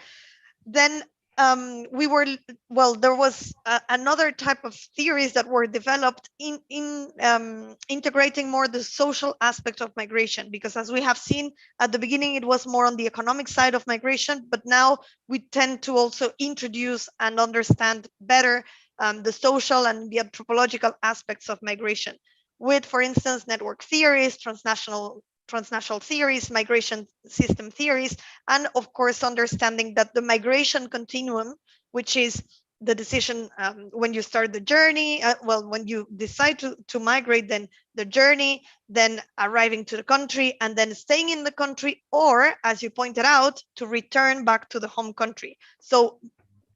Then there was another type of theories that were developed in integrating more the social aspect of migration, because as we have seen at the beginning, it was more on the economic side of migration, but now we tend to also introduce and understand better the social and the anthropological aspects of migration, with, for instance, network theories, transnational theories, migration system theories, and of course, understanding that the migration continuum which is the decision when you start the journey, well, when you decide to migrate, then the journey, then arriving to the country, and then staying in the country, or, as you pointed out, to return back to the home country. So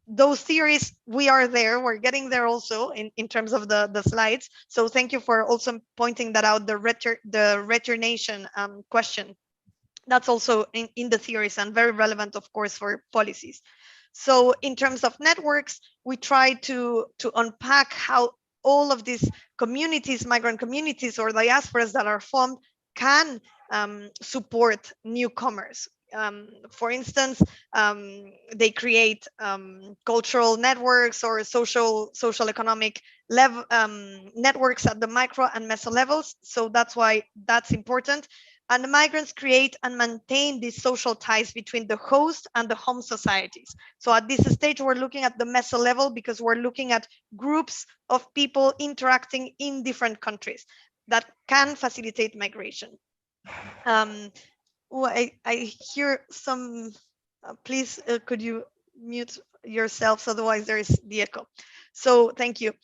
those theories, we are there, we're getting there also in terms of the slides. So thank you for also pointing that out, the returnation question. That's also in the theories and very relevant, of course, for policies. So in terms of networks, we try to unpack how all of these communities, migrant communities or diasporas that are formed, can support newcomers. For instance, they create cultural networks or social economic level networks at the micro and meso levels. So that's why that's important. And the migrants create and maintain these social ties between the host and the home societies. So at this stage, we're looking at the meso level because we're looking at groups of people interacting in different countries that can facilitate migration. I hear some, please, could you mute yourselves? Otherwise there is the echo. So thank you.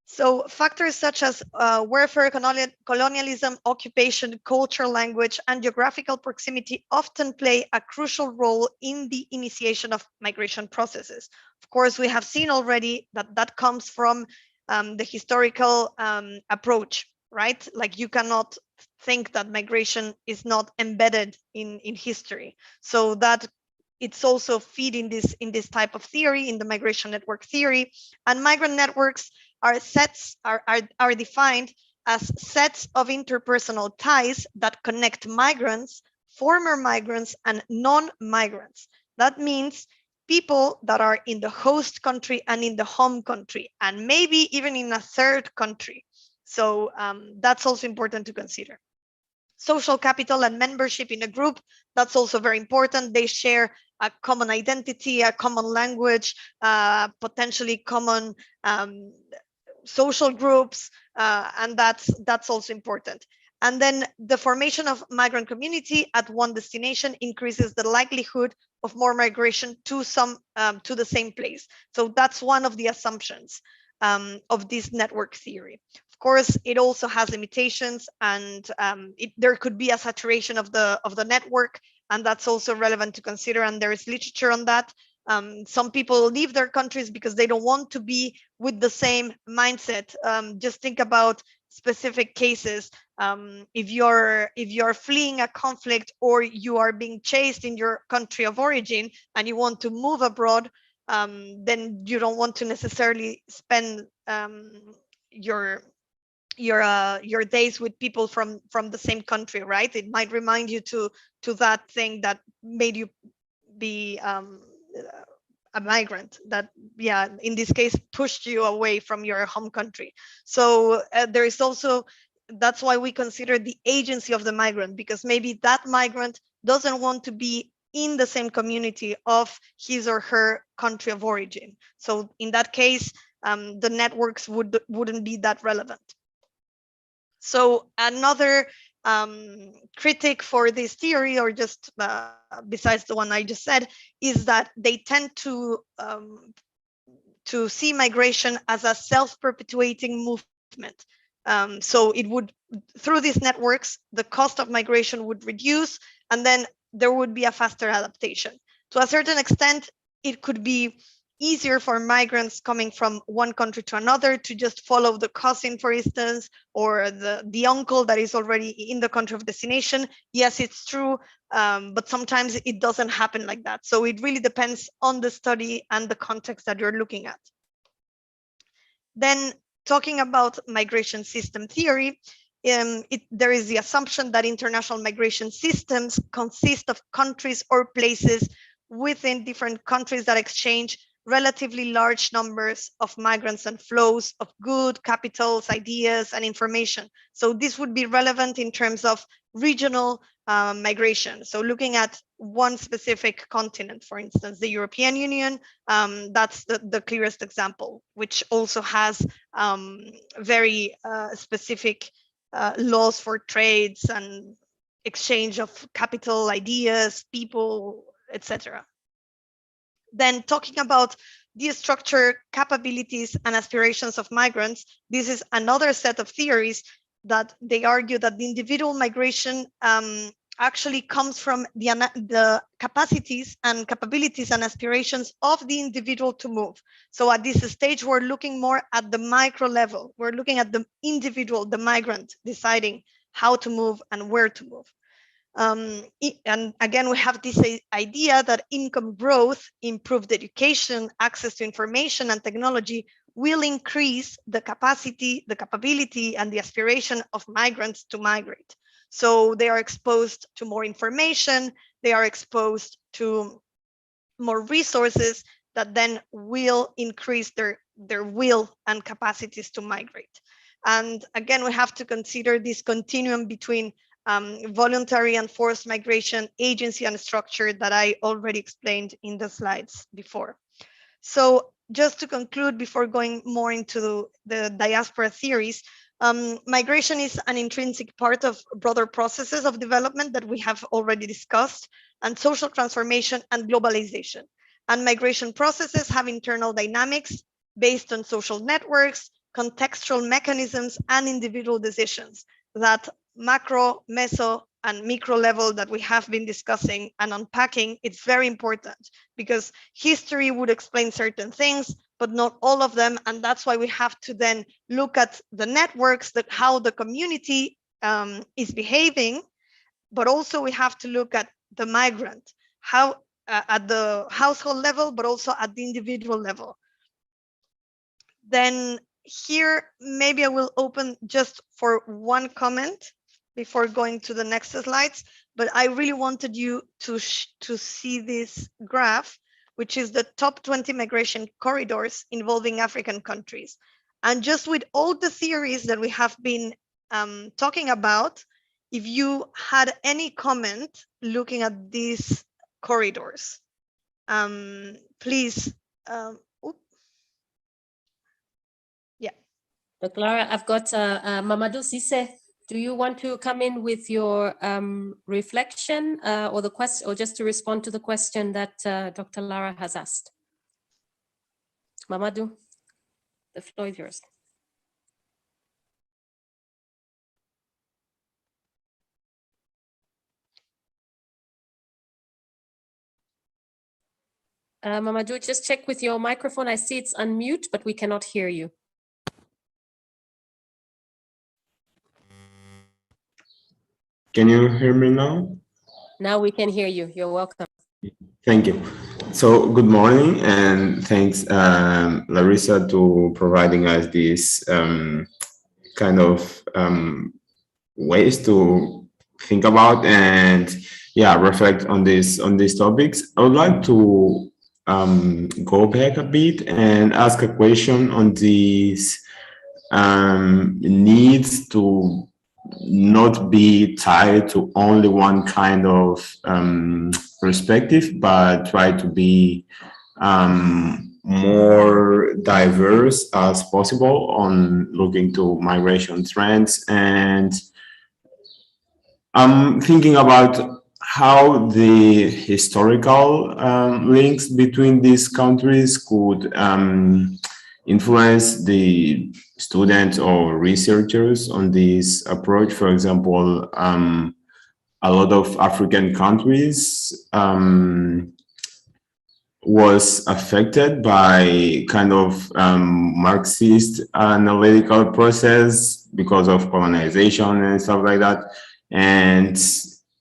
So factors such as warfare, colonialism, occupation, culture, language, and geographical proximity often play a crucial role in the initiation of migration processes. Of course, we have seen already that comes from the historical approach, right? Like, you cannot think that migration is not embedded in history. So that it's also feeding this in this type of theory, in the migration network theory. And migrant networks are defined as sets of interpersonal ties that connect migrants, former migrants, and non-migrants. That means people that are in the host country and in the home country, and maybe even in a third country. So that's also important to consider. Social capital and membership in a group, that's also very important. They share a common identity, a common language, potentially common social groups, and that's also important. And then the formation of migrant community at one destination increases the likelihood of more migration to to the same place. So that's one of the assumptions of this network theory. Of course, it also has limitations, and there could be a saturation of the network, and that's also relevant to consider. And there is literature on that. Some people leave their countries because they don't want to be with the same mindset. Just think about specific cases. If you're fleeing a conflict, or you are being chased in your country of origin and you want to move abroad, then you don't want to necessarily spend your days with people from the same country, right? It might remind you to that thing that made you be a migrant, that, yeah, in this case, pushed you away from your home country. So there is also, that's why we consider the agency of the migrant, because maybe that migrant doesn't want to be in the same community of his or her country of origin. So in that case, the networks wouldn't be that relevant. So another critic for this theory, or just besides the one I just said, is that they tend to see migration as a self-perpetuating movement. So it would, through these networks, the cost of migration would reduce, and then there would be a faster adaptation. To a certain extent, it could be easier for migrants coming from one country to another to just follow the cousin, for instance, or the uncle that is already in the country of destination. Yes, it's true, but sometimes it doesn't happen like that. So it really depends on the study and the context that you're looking at. Then, talking about migration system theory, there is the assumption that international migration systems consist of countries or places within different countries that exchange relatively large numbers of migrants and flows of good, capitals, ideas, and information. So this would be relevant in terms of regional migration. So looking at one specific continent, for instance, the European Union, that's the clearest example, which also has very specific laws for trades and exchange of capital, ideas, people, etc. Then, talking about destructure capabilities and aspirations of migrants. This is another set of theories that they argue that the individual migration actually comes from the capacities and capabilities and aspirations of the individual to move. So at this stage, we're looking more at the micro level. We're looking at the individual, the migrant, deciding how to move and where to move. And again, we have this idea that income growth, improved education, access to information and technology will increase the capacity, the capability, and the aspiration of migrants to migrate. So they are exposed to more information, they are exposed to more resources that then will increase their will and capacities to migrate. And again, we have to consider this continuum between voluntary and forced migration, agency and structure that I already explained in the slides before. So just to conclude, before going more into the diaspora theories, migration is an intrinsic part of broader processes of development that we have already discussed, and social transformation and globalization. And migration processes have internal dynamics based on social networks, contextual mechanisms, and individual decisions that macro, meso, and micro level that we have been discussing and unpacking. It's very important because history would explain certain things, but not all of them. And that's why we have to then look at the networks, that how the community is behaving, but also we have to look at the migrant, how at the household level, but also at the individual level. Then here, maybe I will open just for one comment before going to the next slides, but I really wanted you to see this graph, which is the top 20 migration corridors involving African countries. And just with all the theories that we have been talking about, if you had any comment looking at these corridors, please. Yeah. Dr. Lara, I've got Mamadou Sise. Do you want to come in with your reflection or the question, or just to respond to the question that Dr. Lara has asked? Mamadou, the floor is yours. Mamadou, just check with your microphone. I see it's unmute, but we cannot hear you. Can you hear me now? Now we can hear you. You're welcome. Thank you. So good morning, and thanks, Larissa, to providing us this kind of ways to think about and reflect on these topics. I would like to go back a bit and ask a question on these needs to not be tied to only one kind of perspective, but try to be more diverse as possible on looking to migration trends. And I'm thinking about how the historical links between these countries could influence the students or researchers on this approach. For example, a lot of African countries was affected by kind of Marxist analytical process because of colonization and stuff like that. And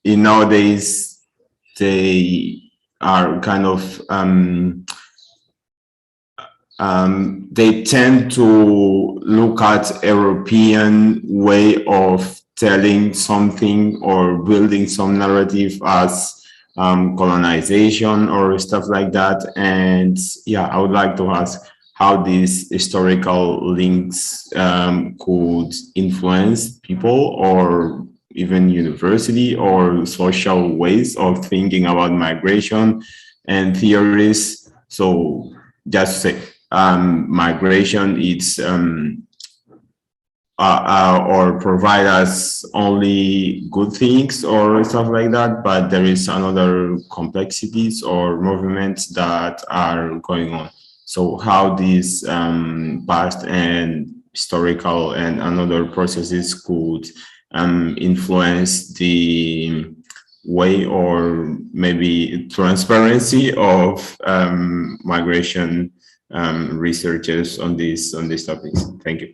nowadays, they are kind of they tend to look at European way of telling something or building some narrative as colonization or stuff like that. And I would like to ask how these historical links could influence people or even university or social ways of thinking about migration and theories. So just say migration, it's or provide us only good things or stuff like that, but there is another complexities or movements that are going on. So how these past and historical and another processes could influence the way or maybe transparency of migration researchers on these topics. Thank you.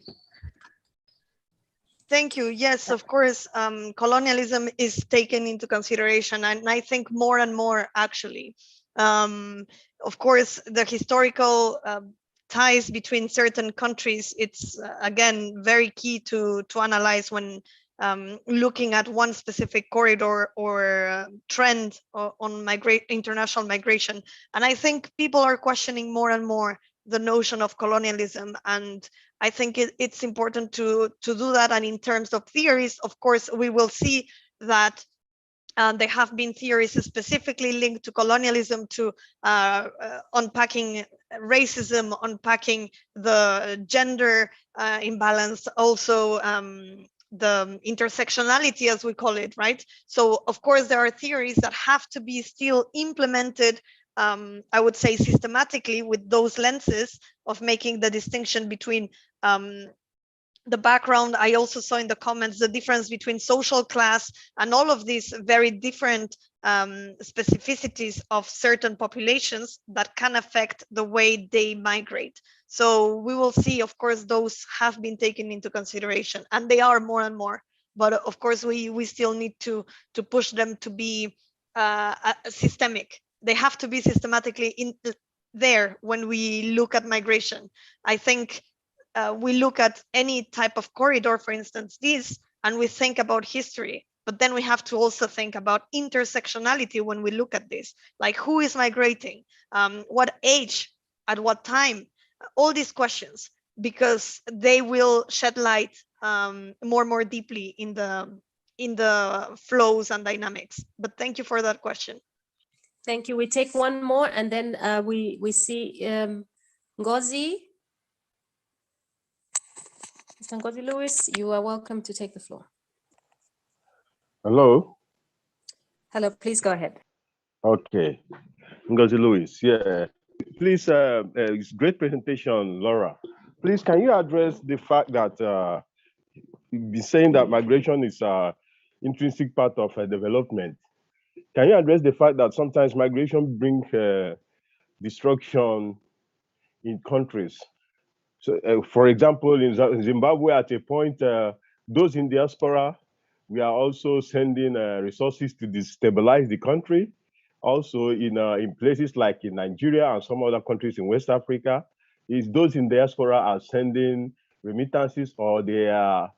Thank you. Yes, of course, colonialism is taken into consideration, and I think more and more, actually. Of course, the historical ties between certain countries, it's again very key to analyze when looking at one specific corridor or trend on international migration. And I think people are questioning more and more the notion of colonialism, and I think it's important to do that. And in terms of theories, of course, we will see that there have been theories specifically linked to colonialism, to unpacking racism, unpacking the gender imbalance, also the intersectionality, as we call it, right? So, of course, there are theories that have to be still implemented, I would say, systematically, with those lenses of making the distinction between the background. I also saw in the comments the difference between social class and all of these very different specificities of certain populations that can affect the way they migrate. So we will see, of course, those have been taken into consideration, and they are more and more. But of course, we still need to push them to be systemic. They have to be systematically in there when we look at migration. I think we look at any type of corridor, for instance, this, and we think about history. But then we have to also think about intersectionality when we look at this, like who is migrating, what age, at what time, all these questions, because they will shed light more and more deeply in the flows and dynamics. But thank you for that question. Thank you. We take one more, and then we see Ngozi. Mr. Ngozi Lewis, you are welcome to take the floor. Hello. Hello, please go ahead. Okay, Ngozi Lewis. Yeah, please. It's great presentation, Laura. Please, can you address the fact that you've been saying that migration is an intrinsic part of development? Can you address the fact that sometimes migration brings destruction in countries? So, for example, in Zimbabwe, at a point, those in diaspora, we are also sending resources to destabilize the country. Also, in places like in Nigeria and some other countries in West Africa, is those in diaspora are sending remittances, or they are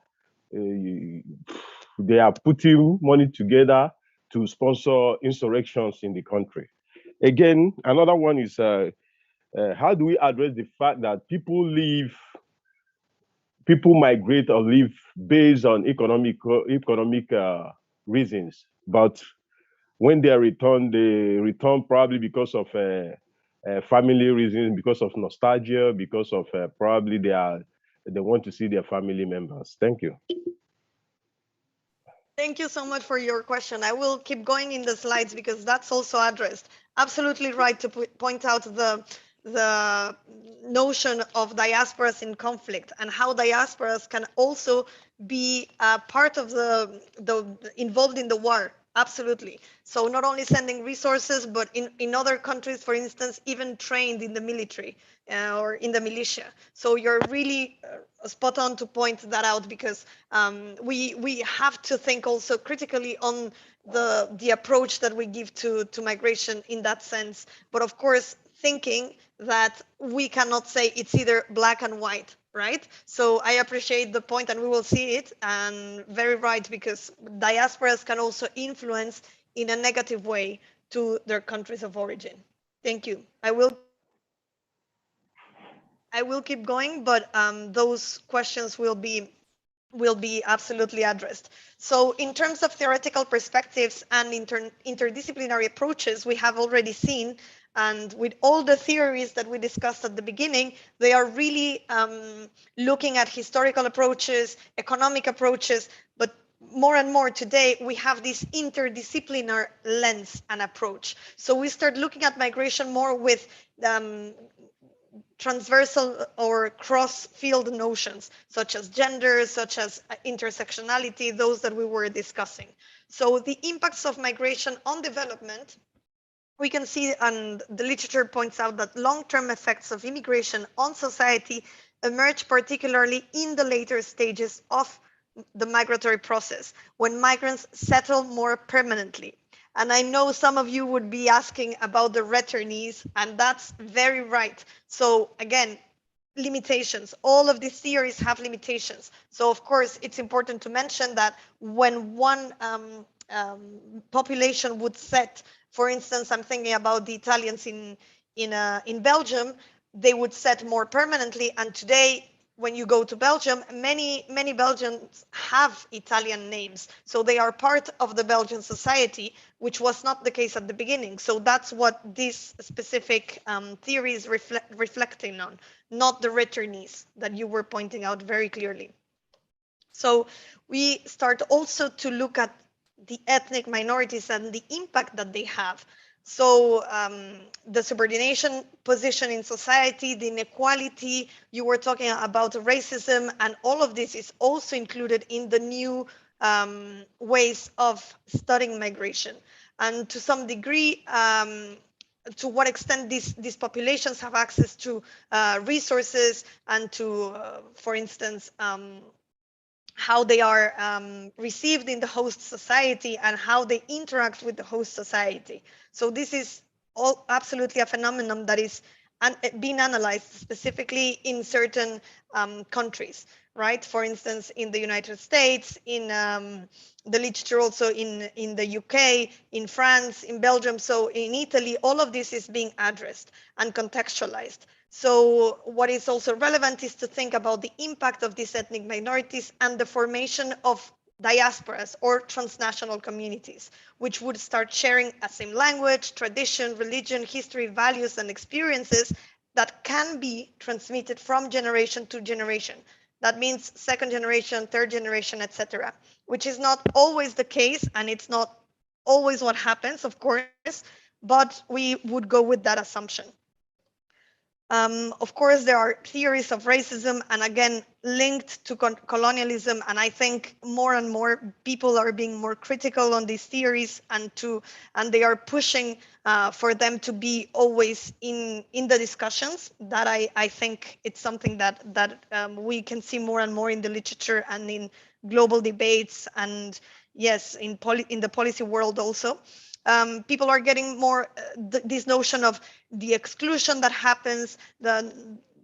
putting money together to sponsor insurrections in the country. Again, another one is how do we address the fact that people migrate or live based on economic reasons, but when they return probably because of family reasons, because of nostalgia, because of probably they want to see their family members. Thank you. Thank you so much for your question. I will keep going in the slides because that's also addressed. Absolutely right to point out the notion of diasporas in conflict, and how diasporas can also be part of the involved in the war. Absolutely. So not only sending resources, but in other countries, for instance, even trained in the military or in the militia. So you're really spot on to point that out, because we have to think also critically on the approach that we give to migration in that sense. But of course, thinking that we cannot say it's either black and white, right? So I appreciate the point, and we will see it, and very right, because diasporas can also influence in a negative way to their countries of origin. Thank you. I will keep going, but those questions will be absolutely addressed. So in terms of theoretical perspectives and interdisciplinary approaches, we have already seen, and with all the theories that we discussed at the beginning, they are really looking at historical approaches, economic approaches, but more and more today, we have this interdisciplinary lens and approach. So we start looking at migration more with transversal or cross-field notions, such as gender, such as intersectionality, those that we were discussing. So the impacts of migration on development, we can see, and the literature points out, that long-term effects of immigration on society emerge particularly in the later stages of the migratory process, when migrants settle more permanently. And I know some of you would be asking about the returnees, and that's very right. So again, limitations. All of these theories have limitations. So of course, it's important to mention that when one population would set, for instance, I'm thinking about the Italians in Belgium, they would set more permanently. And today, when you go to Belgium, many Belgians have Italian names. So they are part of the Belgian society, which was not the case at the beginning. So that's what this specific theory is reflecting on, not the returnees that you were pointing out very clearly. So we start also to look at the ethnic minorities and the impact that they have. So the subordination position in society, the inequality, you were talking about racism, and all of this is also included in the new ways of studying migration. And to some degree, to what extent these populations have access to resources and to, for instance, how they are received in the host society and how they interact with the host society. So this is all absolutely a phenomenon that is being analyzed specifically in certain countries, right? For instance, in the United States, in the literature also in the UK, in France, in Belgium, so in Italy, all of this is being addressed and contextualized. So what is also relevant is to think about the impact of these ethnic minorities and the formation of diasporas or transnational communities, which would start sharing a same language, tradition, religion, history, values, and experiences that can be transmitted from generation to generation. That means second generation, third generation, etc., which is not always the case, and it's not always what happens, of course, but we would go with that assumption. Of course, there are theories of racism, and again, linked to colonialism. And I think more and more people are being more critical on these theories, and they are pushing for them to be always in the discussions. That I think it's something that we can see more and more in the literature and in global debates, and yes, in the policy world also. People are getting more this notion of the exclusion that happens, the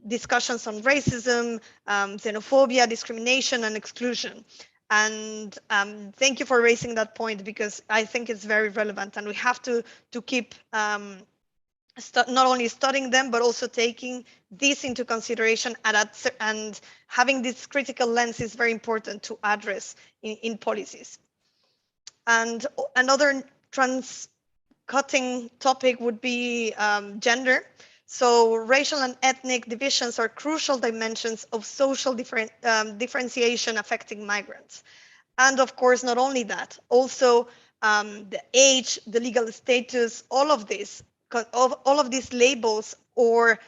discussions on racism, xenophobia, discrimination, and exclusion. And thank you for raising that point, because I think it's very relevant, and we have to keep not only studying them, but also taking this into consideration, and having this critical lens is very important to address in policies. And another trans-cutting topic would be gender. So racial and ethnic divisions are crucial dimensions of social differentiation affecting migrants. And of course, not only that, also the age, the legal status, all of these labels or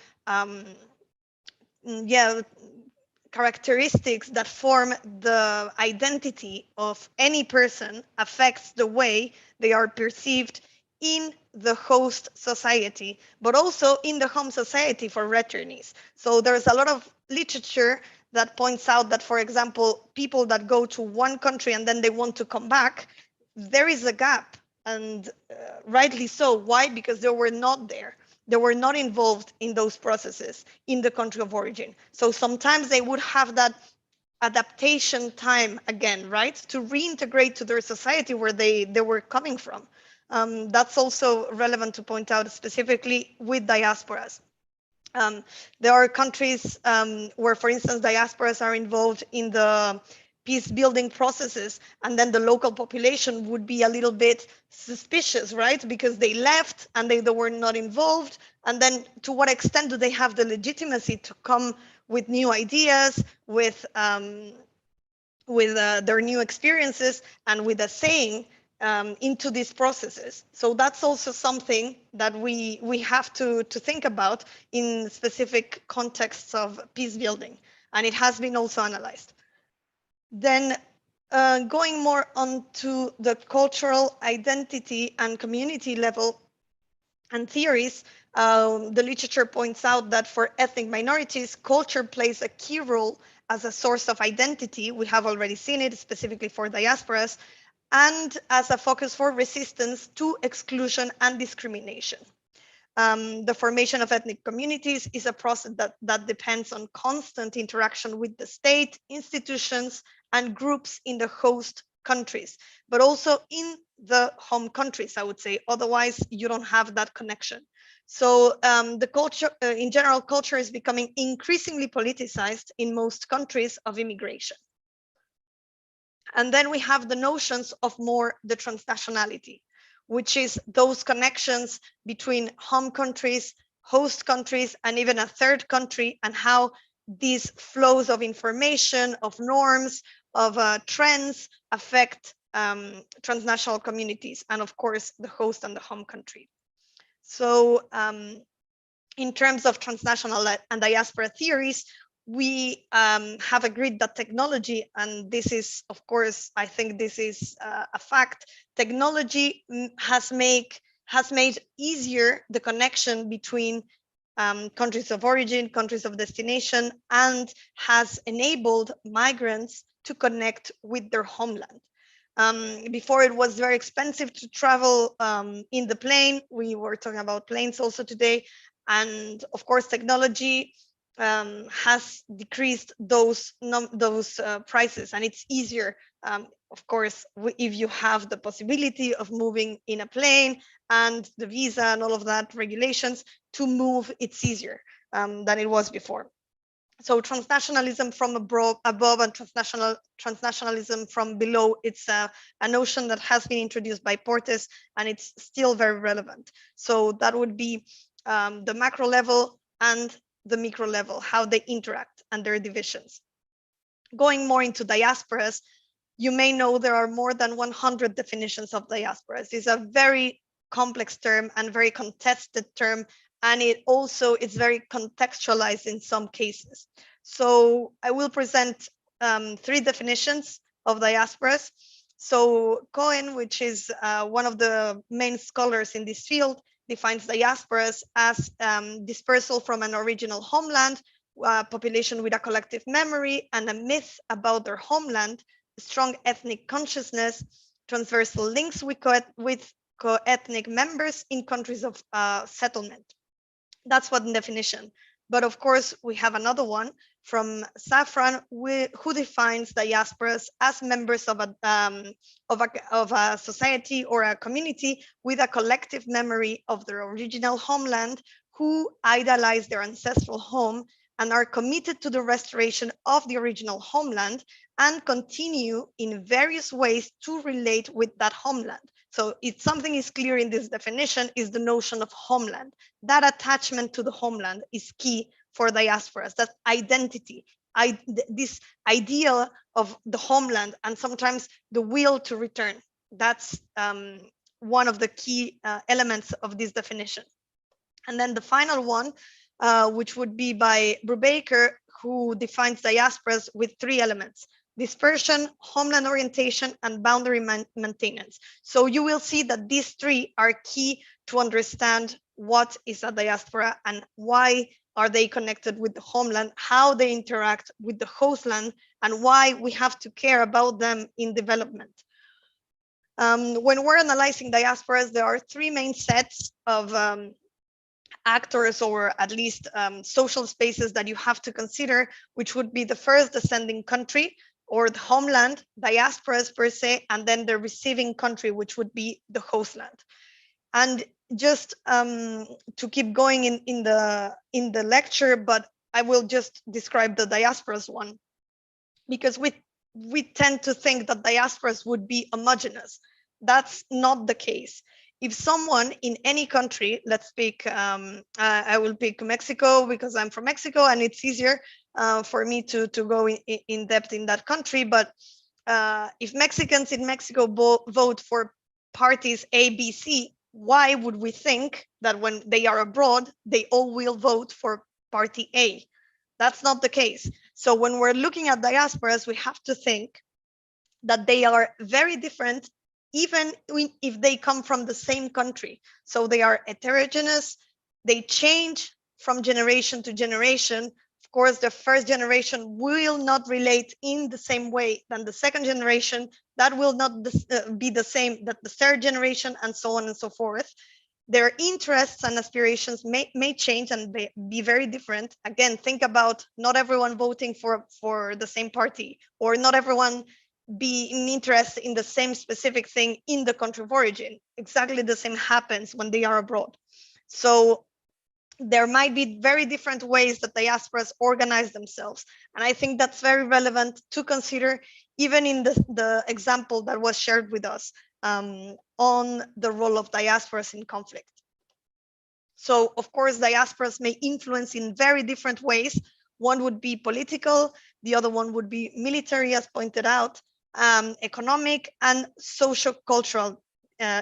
characteristics that form the identity of any person affects the way they are perceived in the host society, but also in the home society for returnees. So there's a lot of literature that points out that, for example, people that go to one country and then they want to come back, there is a gap, and rightly so. Why? Because they were not there. They were not involved in those processes in the country of origin. So sometimes they would have that adaptation time again, right? To reintegrate to their society where they were coming from. That's also relevant to point out, specifically with diasporas. There are countries where, for instance, diasporas are involved in the peace building processes, and then the local population would be a little bit suspicious, right? Because they left and they were not involved. And then to what extent do they have the legitimacy to come with new ideas, with their new experiences, and with a saying into these processes. So that's also something that we have to think about in specific contexts of peace building, and it has been also analyzed. Then going more onto the cultural identity and community level and theories, the literature points out that for ethnic minorities, culture plays a key role as a source of identity. We have already seen it specifically for diasporas, and as a focus for resistance to exclusion and discrimination. The formation of ethnic communities is a process that depends on constant interaction with the state, institutions, and groups in the host countries, but also in the home countries, I would say. Otherwise, you don't have that connection. So the culture, in general, culture is becoming increasingly politicized in most countries of immigration. And then we have the notions of more the transnationality, which is those connections between home countries, host countries, and even a third country, and how these flows of information, of norms, of trends affect transnational communities, and of course, the host and the home country. So in terms of transnational and diaspora theories, we have agreed that technology, and this is, of course, I think this is a fact, technology has made easier the connection between countries of origin, countries of destination, and has enabled migrants to connect with their homeland. Before, it was very expensive to travel in the plane. We were talking about planes also today. And of course, technology has decreased those prices, and it's easier, of course, if you have the possibility of moving in a plane and the visa and all of that regulations to move, it's easier than it was before. So transnationalism from above and transnationalism from below, it's a notion that has been introduced by Portes, and it's still very relevant. So that would be the macro level and the micro level, how they interact and their divisions. Going more into diasporas, you may know there are more than 100 definitions of diasporas. It's a very complex term and very contested term, and it also is very contextualized in some cases. So I will present 3 definitions of diasporas. So Cohen, which is one of the main scholars in this field, defines diasporas as dispersal from an original homeland, population with a collective memory and a myth about their homeland, strong ethnic consciousness, transversal links with co-ethnic members in countries of settlement. That's one definition. But of course, we have another one from Safran, who defines diasporas as members of a society or a community with a collective memory of their original homeland, who idolize their ancestral home and are committed to the restoration of the original homeland and continue in various ways to relate with that homeland. So if something is clear in this definition, is the notion of homeland. That attachment to the homeland is key for diasporas, that identity, this idea of the homeland, and sometimes the will to return. That's one of the key elements of this definition. And then the final one, which would be by Brubaker, who defines diasporas with 3 elements: dispersion, homeland orientation, and boundary maintenance. So you will see that these 3 are key to understand what is a diaspora and why are they connected with the homeland, how they interact with the hostland, and why we have to care about them in development. When we're analyzing diasporas, there are 3 main sets of actors, or at least social spaces, that you have to consider, which would be the first, the sending country or the homeland, diasporas per se, and then the receiving country, which would be the hostland. And just to keep going in the lecture, but I will just describe the diasporas one, because we tend to think that diasporas would be homogeneous. That's not the case. If someone in any country, let's pick, I will pick Mexico because I'm from Mexico and it's easier for me to go in depth in that country. But if Mexicans in Mexico vote for parties A, B, C, why would we think that when they are abroad, they all will vote for party A? That's not the case. So when we're looking at diasporas, we have to think that they are very different, even if they come from the same country. So they are heterogeneous, they change from generation to generation. Of course, the first generation will not relate in the same way than the second generation. That will not be the same that the third generation, and so on and so forth. Their interests and aspirations may change and be very different. Again, think about not everyone voting for the same party, or not everyone being interested in the same specific thing in the country of origin. Exactly the same happens when they are abroad. So there might be very different ways that diasporas organize themselves. And I think that's very relevant to consider, even in the example that was shared with us on the role of diasporas in conflict. So of course, diasporas may influence in very different ways. One would be political, the other one would be military, as pointed out, economic and social cultural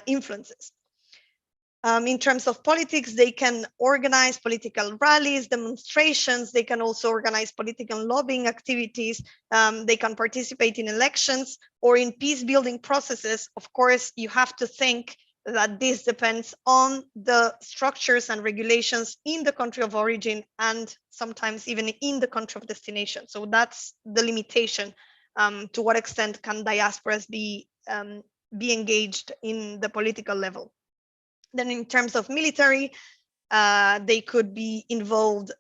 influences. In terms of politics, they can organize political rallies, demonstrations. They can also organize political lobbying activities. They can participate in elections or in peace building processes. Of course, you have to think that this depends on the structures and regulations in the country of origin, and sometimes even in the country of destination. So that's the limitation. To what extent can diasporas be engaged in the political level? Then in terms of military, they could be involved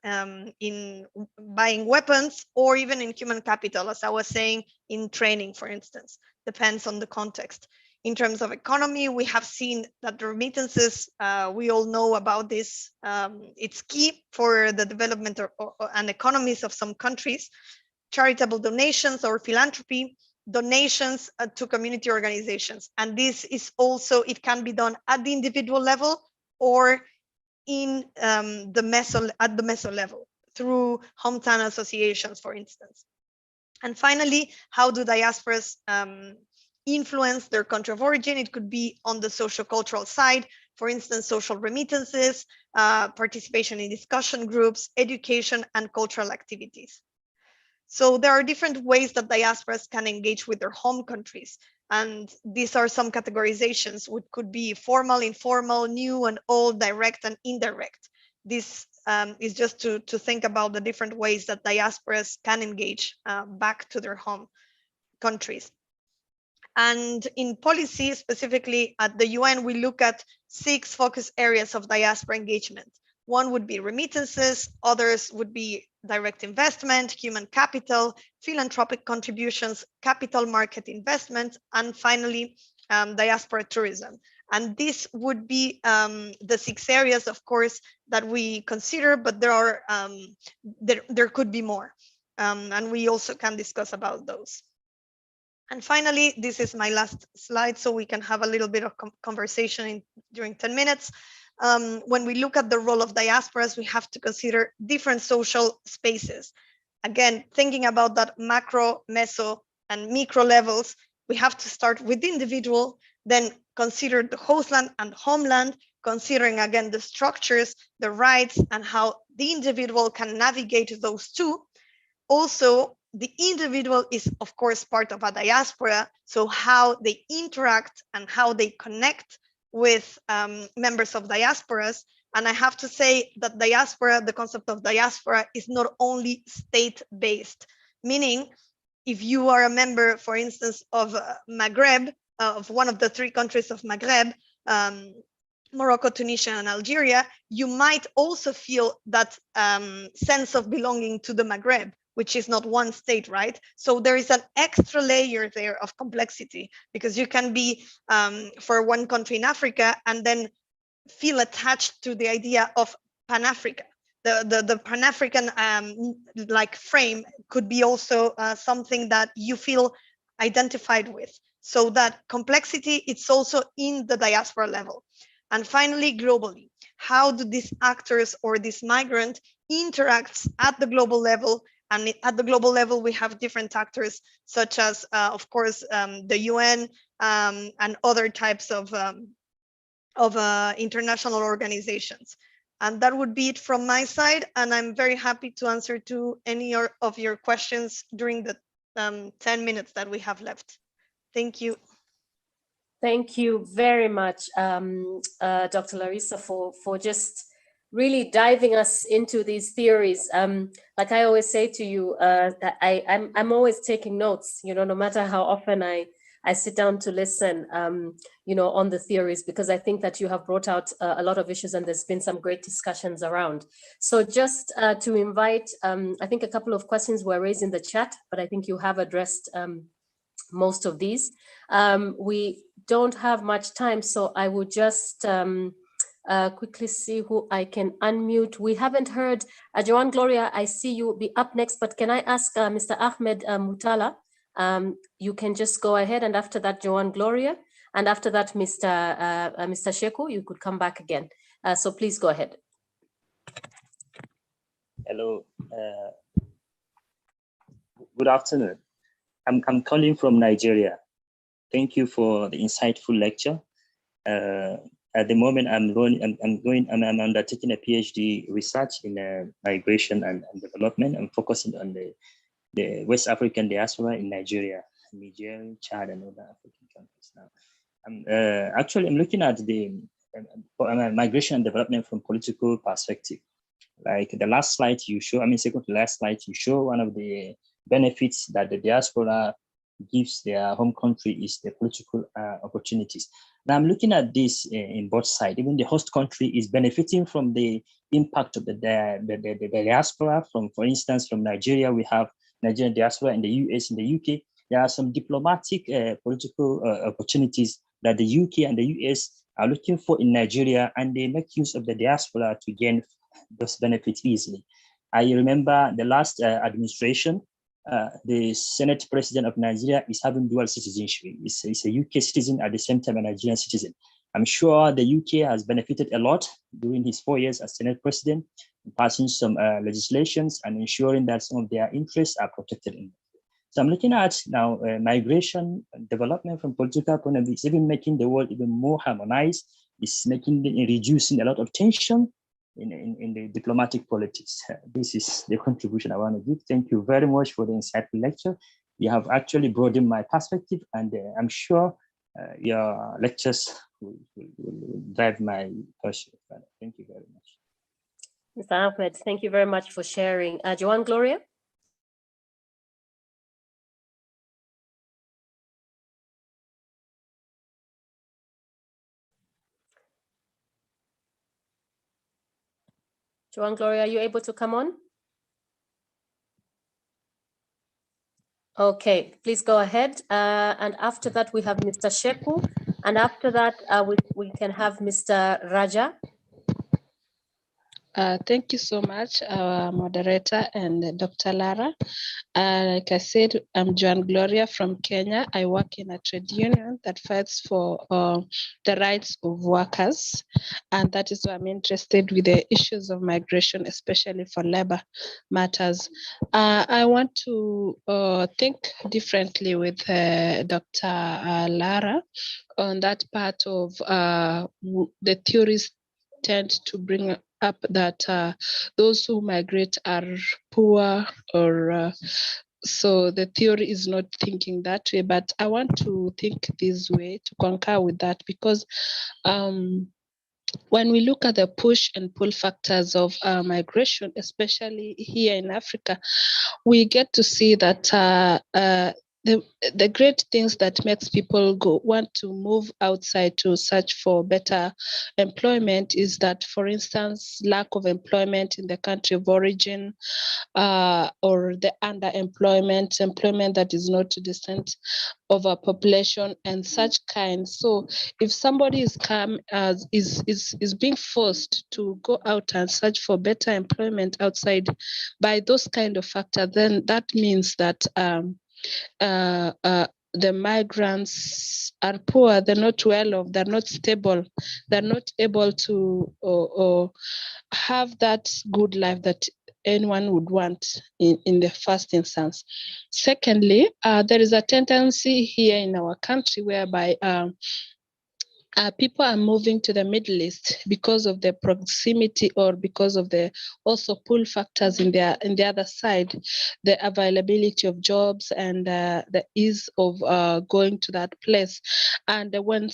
in buying weapons, or even in human capital, as I was saying, in training, for instance. Depends on the context. In terms of economy, we have seen that the remittances, we all know about this. It's key for the development and economies of some countries. Charitable donations or philanthropy, donations to community organizations. And this is also, it can be done at the individual level or in at the meso level through hometown associations, for instance. And finally, how do diasporas influence their country of origin? It could be on the social cultural side, for instance, social remittances, participation in discussion groups, education and cultural activities. So there are different ways that diasporas can engage with their home countries. And these are some categorizations, which could be formal, informal, new and old, direct and indirect. This is just to think about the different ways that diasporas can engage back to their home countries. And in policy, specifically at the UN, we look at 6 focus areas of diaspora engagement. One would be remittances, others would be direct investment, human capital, philanthropic contributions, capital market investment, and finally, diaspora tourism. And this would be the 6 areas, of course, that we consider, but there are there could be more. And we also can discuss about those. And finally, this is my last slide, so we can have a little bit of conversation during 10 minutes. When we look at the role of diasporas, we have to consider different social spaces. Again, thinking about that macro, meso, and micro levels, we have to start with the individual, then consider the hostland and homeland, considering again the structures, the rights, and how the individual can navigate those two. Also, the individual is, of course, part of a diaspora, so how they interact and how they connect with members of diasporas. And I have to say that diaspora, the concept of diaspora, is not only state-based, meaning if you are a member, for instance, of Maghreb, of one of the 3 countries of Maghreb, Morocco, Tunisia, and Algeria, you might also feel that sense of belonging to the Maghreb, which is not one state, right? So there is an extra layer there of complexity, because you can be for one country in Africa and then feel attached to the idea of Pan-Africa. The Pan-African like frame could be also something that you feel identified with. So that complexity, it's also in the diaspora level. And finally, globally, how do these actors or this migrant interacts at the global level And at the global level, we have different actors, such as, of course, the UN and other types of international organizations. And that would be it from my side. And I'm very happy to answer to any of your questions during the 10 minutes that we have left. Thank you. Thank you very much, Dr. Larissa, for just really diving us into these theories. Like I always say to you, I'm always taking notes, you know, no matter how often I sit down to listen, you know, on the theories, because I think that you have brought out a lot of issues and there's been some great discussions around. So just to invite, I think a couple of questions were raised in the chat, but I think you have addressed most of these. We don't have much time, so I would just quickly see who I can unmute. We haven't heard, Joan Gloria, I see you be up next, but can I ask Mr. Ahmed Mutala? You can just go ahead, and after that, Joan Gloria, and after that, Mr. Sheku, you could come back again. So please go ahead. Hello, good afternoon. I'm calling from Nigeria. Thank you for the insightful lecture. At the moment, I'm undertaking a PhD research in migration and development. I'm focusing on the West African diaspora in Nigeria, Niger, Chad, and other African countries now. Actually, I'm looking at the migration and development from political perspective. Like the last slide you show, second to last slide, you show one of the benefits that the diaspora gives their home country is the political opportunities. Now I'm looking at this in both sides. Even the host country is benefiting from the impact of the diaspora. For instance, from Nigeria, we have Nigerian diaspora in the US, in the UK. There are some diplomatic political opportunities that the UK and the US are looking for in Nigeria, and they make use of the diaspora to gain those benefits easily. I remember the last administration, the Senate President of Nigeria is having dual citizenship. He's a UK citizen at the same time a Nigerian citizen. I'm sure the UK has benefited a lot during his 4 years as Senate President, passing some legislations and ensuring that some of their interests are protected. So I'm looking at now migration and development from political point of view. It's even making the world even more harmonized. It's reducing a lot of tension in the diplomatic politics. This is the contribution I want to give. Thank you very much for the insightful lecture. You have actually broadened my perspective, and I'm sure your lectures will drive my pursuit. Thank you very much. Mr. Ahmed, thank you very much for sharing. Joan Gloria? Joan Gloria, are you able to come on? Okay, please go ahead. And after that, we have Mr. Sheku. And after that, we can have Mr. Raja. Thank you so much, our moderator and Dr. Lara. Like I said, I'm Joan Gloria from Kenya. I work in a trade union that fights for the rights of workers. And that is why I'm interested with the issues of migration, especially for labor matters. I want to think differently with Dr. Lara on that part of the theories tend to bring up that those who migrate are poor, or so the theory is not thinking that way, but I want to think this way to concur with that, because when we look at the push and pull factors of migration, especially here in Africa, we get to see that the great things that makes people want to move outside to search for better employment is that, for instance, lack of employment in the country of origin, or the underemployment, employment that is not decent, overpopulation, and such kind. So if somebody is being forced to go out and search for better employment outside by those kind of factors, then that means that the migrants are poor, they're not well off, they're not stable, they're not able to have that good life that anyone would want in the first instance. Secondly, there is a tendency here in our country whereby people are moving to the Middle East because of the proximity or because of the also pull factors in the other side, the availability of jobs and the ease of going to that place. And when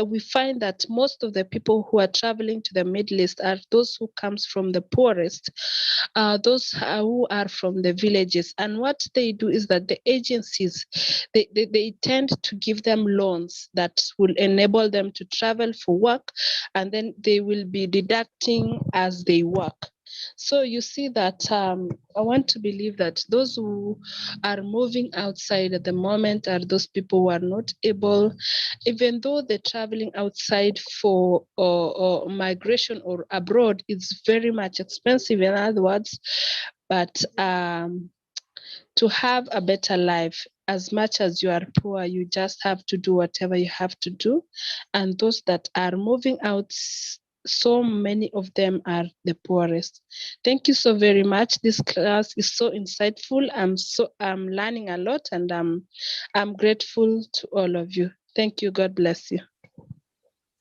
we find that most of the people who are traveling to the Middle East are those who comes from the poorest, those who are from the villages. And what they do is that the agencies, they tend to give them loans that will enable them to travel for work, and then they will be deducting as they work. So you see that I want to believe that those who are moving outside at the moment are those people who are not able, even though the traveling outside for migration or abroad is very much expensive, in other words, but to have a better life, as much as you are poor, you just have to do whatever you have to do. And those that are moving out, so many of them are the poorest. Thank you so very much. This class is so insightful. I'm learning a lot, and I'm grateful to all of you. Thank you. God bless you.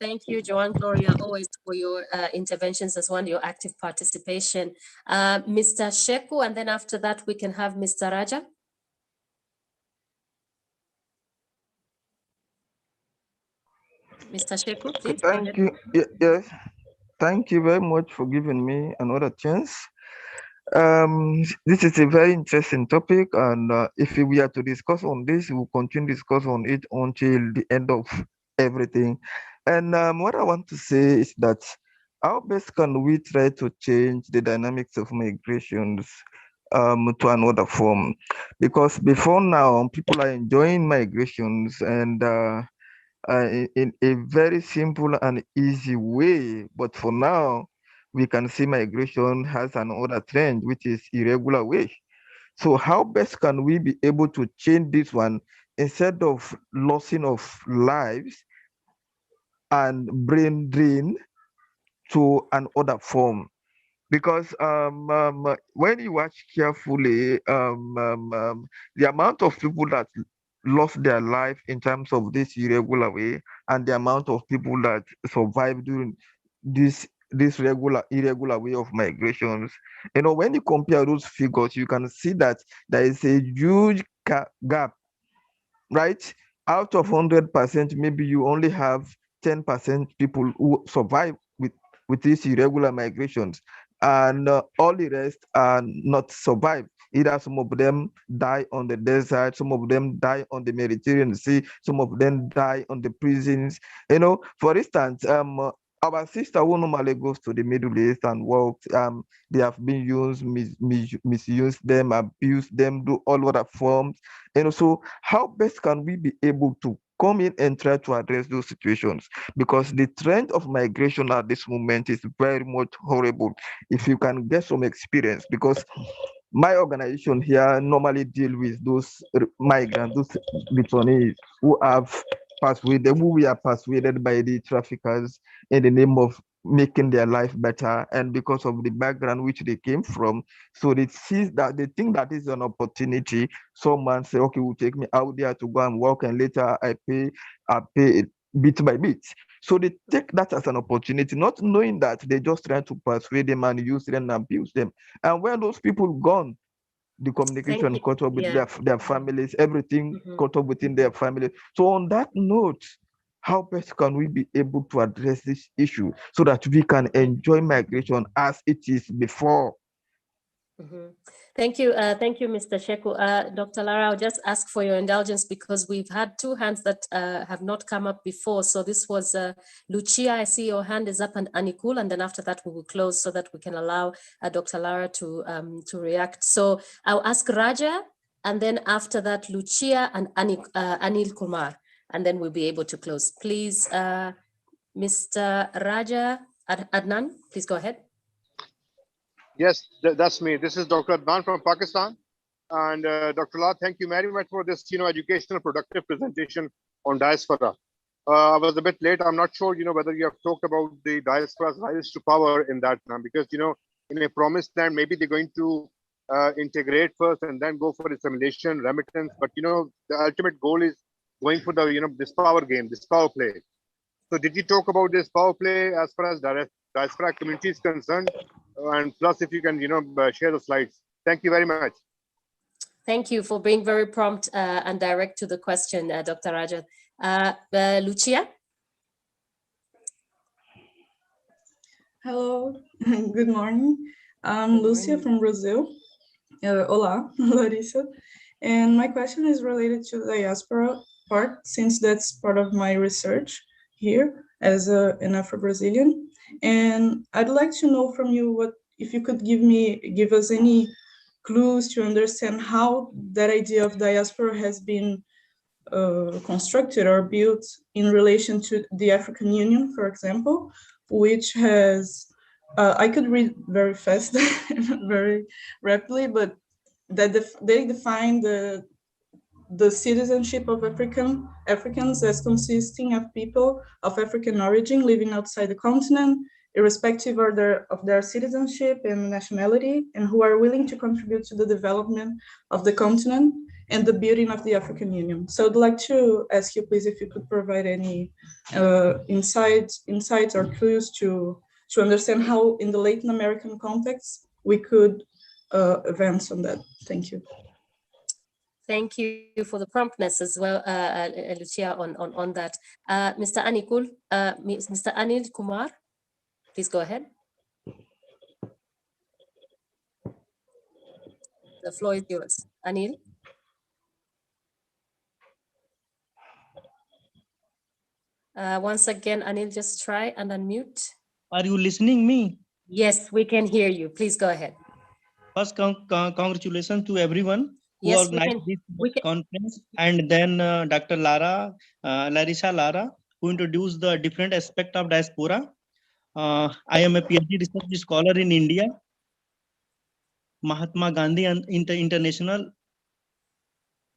Thank you, Joanne Gloria, always for your interventions as well, your active participation. Mr. Sheku, and then after that, we can have Mr. Raja. Mr. Sheku, please. Thank you. Yes. Thank you very much for giving me another chance. This is a very interesting topic, and if we are to discuss on this, we'll continue to discuss on it until the end of everything. And what I want to say is that how best can we try to change the dynamics of migrations to another form? Because before now, people are enjoying migrations and in a very simple and easy way. But for now, we can see migration has another trend, which is irregular way. So how best can we be able to change this one instead of losing of lives and brain drain to another form? Because when you watch carefully, the amount of people that lost their life in terms of this irregular way and the amount of people that survived during this irregular way of migrations, when you compare those figures, you can see that there is a huge gap, right? Out of 100%, maybe you only have 10% people who survive with these irregular migrations, and all the rest are not survived. Either some of them die on the desert, some of them die on the Mediterranean Sea, some of them die on the prisons. For instance, our sister who normally goes to the Middle East and works, they have been used, misused them, abused them, do all other forms. So how best can we be able to come in and try to address those situations? Because the trend of migration at this moment is very much horrible. If you can get some experience, because my organization here normally deal with those migrants, those returnees who have who we are persuaded by the traffickers in the name of making their life better, and because of the background which they came from. So they think that is an opportunity. Someone say, okay, will take me out there to go and work, and later I pay it bit by bit. So they take that as an opportunity, not knowing that they just trying to persuade them and use them and abuse them. And when those people gone, the communication caught up with their families, everything caught up within their family. So on that note, how best can we be able to address this issue so that we can enjoy migration as it is before? Thank you, Mr. Sheku. Dr. Lara, I'll just ask for your indulgence because we've had two hands that have not come up before. So this was Lucia, I see your hand is up, and Anikul, and then after that we will close so that we can allow Dr. Lara to react. So I'll ask Raja, and then after that Lucia and Anil Kumar, and then we'll be able to close. Please, Mr. Raja Adnan, please go ahead. Yes, that's me. This is Dr. Adnan from Pakistan. And Dr. La, thank you very much for this, educational, productive presentation on diaspora. I was a bit late. I'm not sure, whether you have talked about the diaspora's rise to power in that, because, in a promised land. Maybe they're going to integrate first and then go for assimilation, remittance. But the ultimate goal is going for the this power game, this power play. So did you talk about this power play as far as diaspora community is concerned? And plus, if you can share the slides. Thank you very much. Thank you for being very prompt and direct to the question, Dr. Rajat. Lucia? Hello, good morning. I'm Lucia from Brazil. Olá, Larissa. And my question is related to the diaspora part, since that's part of my research here as an Afro-Brazilian. And I'd like to know from you if you could give us any clues to understand how that idea of diaspora has been constructed or built in relation to the African Union, for example, which has, I could read very fast, very rapidly, but that they define the citizenship of Africans as consisting of people of African origin living outside the continent, irrespective of their citizenship and nationality, and who are willing to contribute to the development of the continent and the building of the African Union. So I'd like to ask you, please, if you could provide any insights or clues to understand how, in the Latin American context, we could advance on that. Thank you. Thank you for the promptness as well, Lucia, on that. Mr. Mr. Anil Kumar, please go ahead. The floor is yours. Anil? Once again, Anil, just try and unmute. Are you listening me? Yes, we can hear you. Please go ahead. First, congratulations to everyone who Yes, organized this conference, and then Dr. Larissa Lara, who introduced the different aspect of diaspora. I am a PhD research scholar in India, Mahatma Gandhi International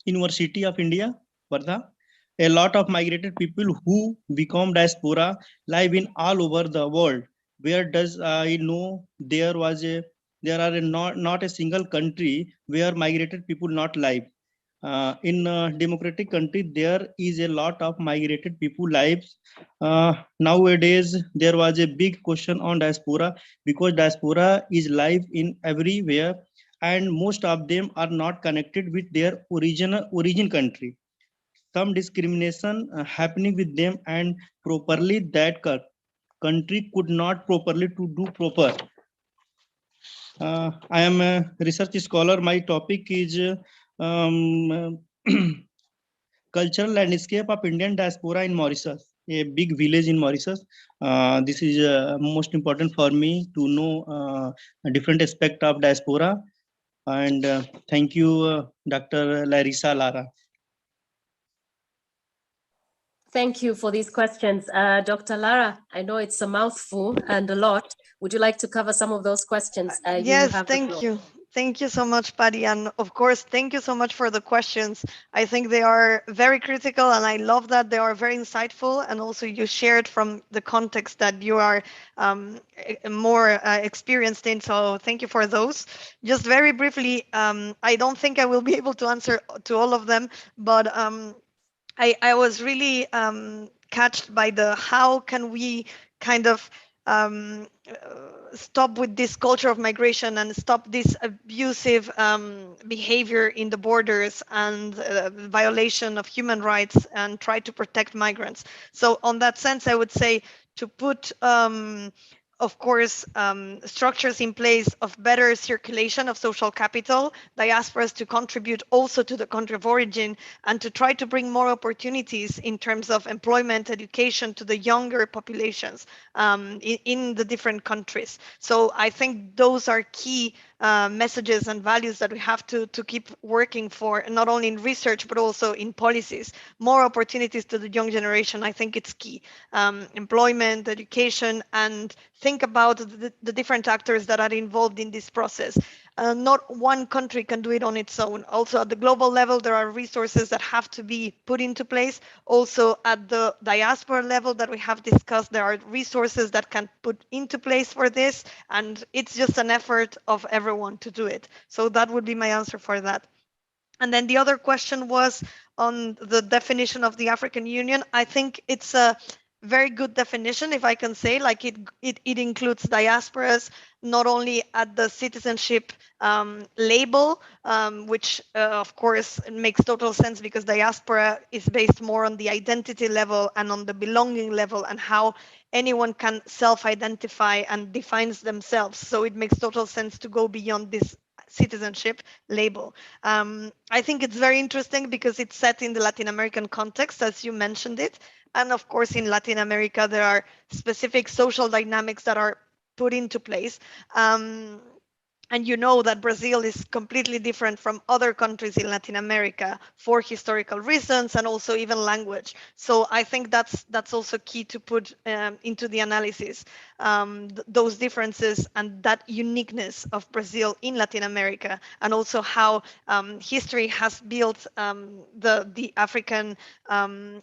University of India, Wardha. A lot of migrated people who become diaspora live in all over the world. Where does I know there are not a single country where migrated people not live. In a democratic country, there is a lot of migrated people lives. Nowadays, there was a big question on diaspora because diaspora is live in everywhere, and most of them are not connected with their origin country. Some discrimination happening with them, and properly that country could not properly to do proper. I am a research scholar. My topic is cultural landscape of Indian diaspora in Mauritius, a big village in Mauritius. This is most important for me to know a different aspect of diaspora. And thank you, Dr. Larissa Lara. Thank you for these questions. Dr. Lara, I know it's a mouthful and a lot. Would you like to cover some of those questions? Yes, thank you. Thank you so much, Patty. And of course, thank you so much for the questions. I think they are very critical, and I love that they are very insightful. And also you shared from the context that you are more experienced in. So thank you for those. Just very briefly, I don't think I will be able to answer to all of them, but I was really catched by the how can we kind of stop with this culture of migration and stop this abusive behavior in the borders and violation of human rights and try to protect migrants. So on that sense, I would say to put of course, structures in place of better circulation of social capital, diasporas to contribute also to the country of origin, and to try to bring more opportunities in terms of employment, education to the younger populations in the different countries. So I think those are key messages and values that we have to keep working for, not only in research, but also in policies. More opportunities to the young generation, I think it's key. Employment, education, and think about the different actors that are involved in this process. not one country can do it on its own. Also at the global level, there are resources that have to be put into place. Also at the diaspora level that we have discussed, there are resources that can put into place for this, and it's just an effort of everyone to do it. So that would be my answer for that. And then the other question was on the definition of the African Union. I think it's a very good definition, if I can say, like it includes diasporas, not only at the citizenship label, which of course makes total sense because diaspora is based more on the identity level and on the belonging level and how anyone can self-identify and defines themselves. So it makes total sense to go beyond this citizenship label. I think it's very interesting because it's set in the Latin American context, as you mentioned it. And of course, in Latin America, there are specific social dynamics that are put into place. And you know that Brazil is completely different from other countries in Latin America for historical reasons and also even language. So I think that's also key to put into the analysis, those differences and that uniqueness of Brazil in Latin America, and also how history has built the African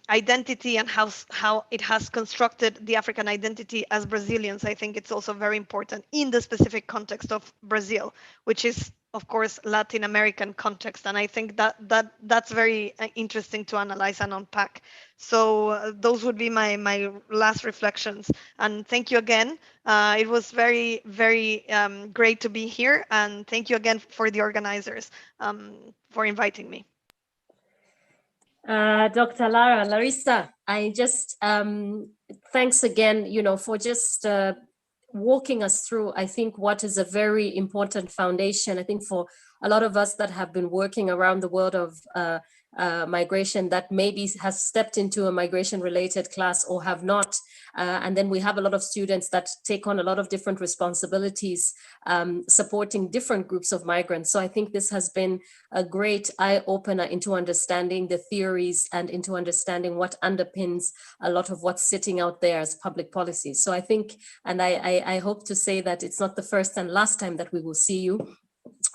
identity and how it has constructed the African identity as Brazilians. I think it's also very important in the specific context of Brazil, which is of course Latin American context, and I think that's very interesting to analyze and unpack. So those would be my last reflections, and thank you again. It was very great to be here, and thank you again for the organizers for inviting me. Dr. Larissa, I just thanks again, for just walking us through, I think, what is a very important foundation, I think, for a lot of us that have been working around the world of migration, that maybe has stepped into a migration related class or have not. And then we have a lot of students that take on a lot of different responsibilities, supporting different groups of migrants. So I think this has been a great eye opener into understanding the theories and into understanding what underpins a lot of what's sitting out there as public policy. So I think, and I hope to say that it's not the first and last time that we will see you.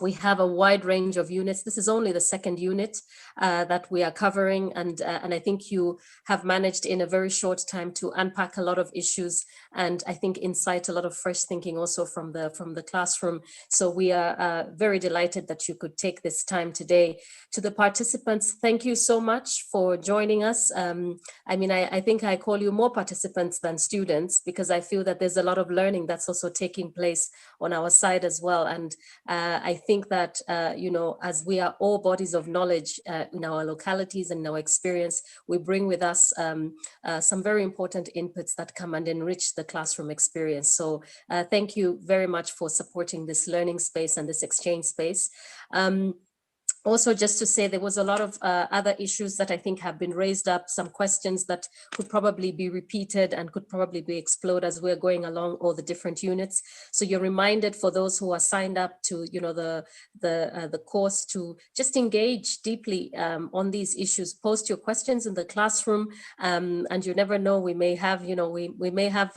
We have a wide range of units. This is only the second unit that we are covering, and I think you have managed in a very short time to unpack a lot of issues, and I think incite a lot of fresh thinking also from the classroom. So we are very delighted that you could take this time today. To the participants, thank you so much for joining us. I mean, I think I call you more participants than students, because I feel that there's a lot of learning that's also taking place on our side as well. And I think that, as we are all bodies of knowledge in our localities and in our experience, we bring with us some very important inputs that come and enrich the classroom experience. So thank you very much for supporting this learning space and this exchange space. Also, just to say, there was a lot of other issues that I think have been raised up, some questions that could probably be repeated and could probably be explored as we're going along all the different units. So you're reminded, for those who are signed up to, the course, to just engage deeply on these issues. Post your questions in the classroom, and you never know, we may have, we may have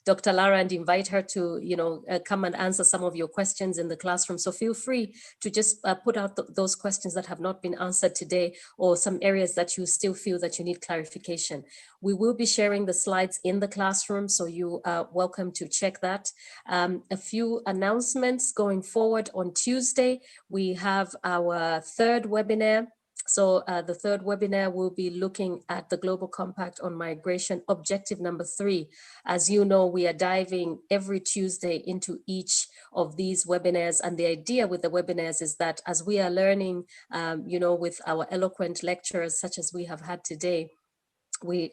Dr. Lara and invite her to, come and answer some of your questions in the classroom. So feel free to just put out those questions that have not been answered today, or some areas that you still feel that you need clarification. We will be sharing the slides in the classroom, so you are welcome to check that. A few announcements going forward. On Tuesday, we have our third webinar. So the third webinar will be looking at the Global Compact on Migration, objective number 3. As you know, we are diving every Tuesday into each of these webinars. And the idea with the webinars is that as we are learning, with our eloquent lecturers, such as we have had today, we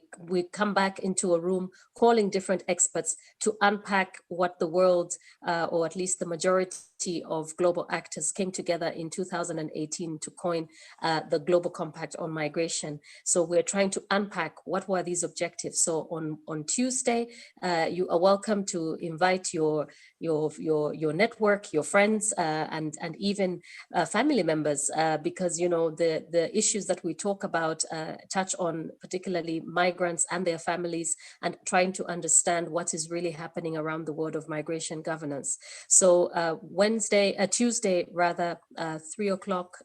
come back into a room calling different experts to unpack what the world, or at least the majority of global actors, came together in 2018 to coin the Global Compact on Migration. So we're trying to unpack what were these objectives. So on Tuesday, you are welcome to invite your network, your friends, and even family members, because the issues that we talk about touch on particularly the migrants and their families, and trying to understand what is really happening around the world of migration governance. So Tuesday, 3 o'clock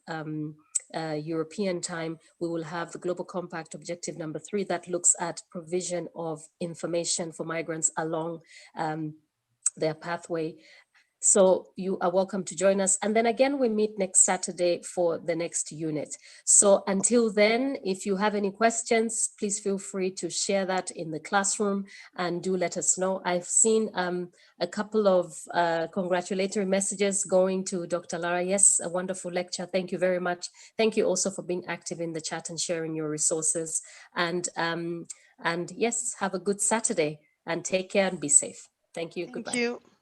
European time, we will have the Global Compact Objective number 3 that looks at provision of information for migrants along their pathway. So you are welcome to join us. And then again, we meet next Saturday for the next unit. So until then, if you have any questions, please feel free to share that in the classroom and do let us know. I've seen a couple of congratulatory messages going to Dr. Lara. Yes, a wonderful lecture. Thank you very much. Thank you also for being active in the chat and sharing your resources. And yes, have a good Saturday and take care and be safe. Thank you. Goodbye. Thank you.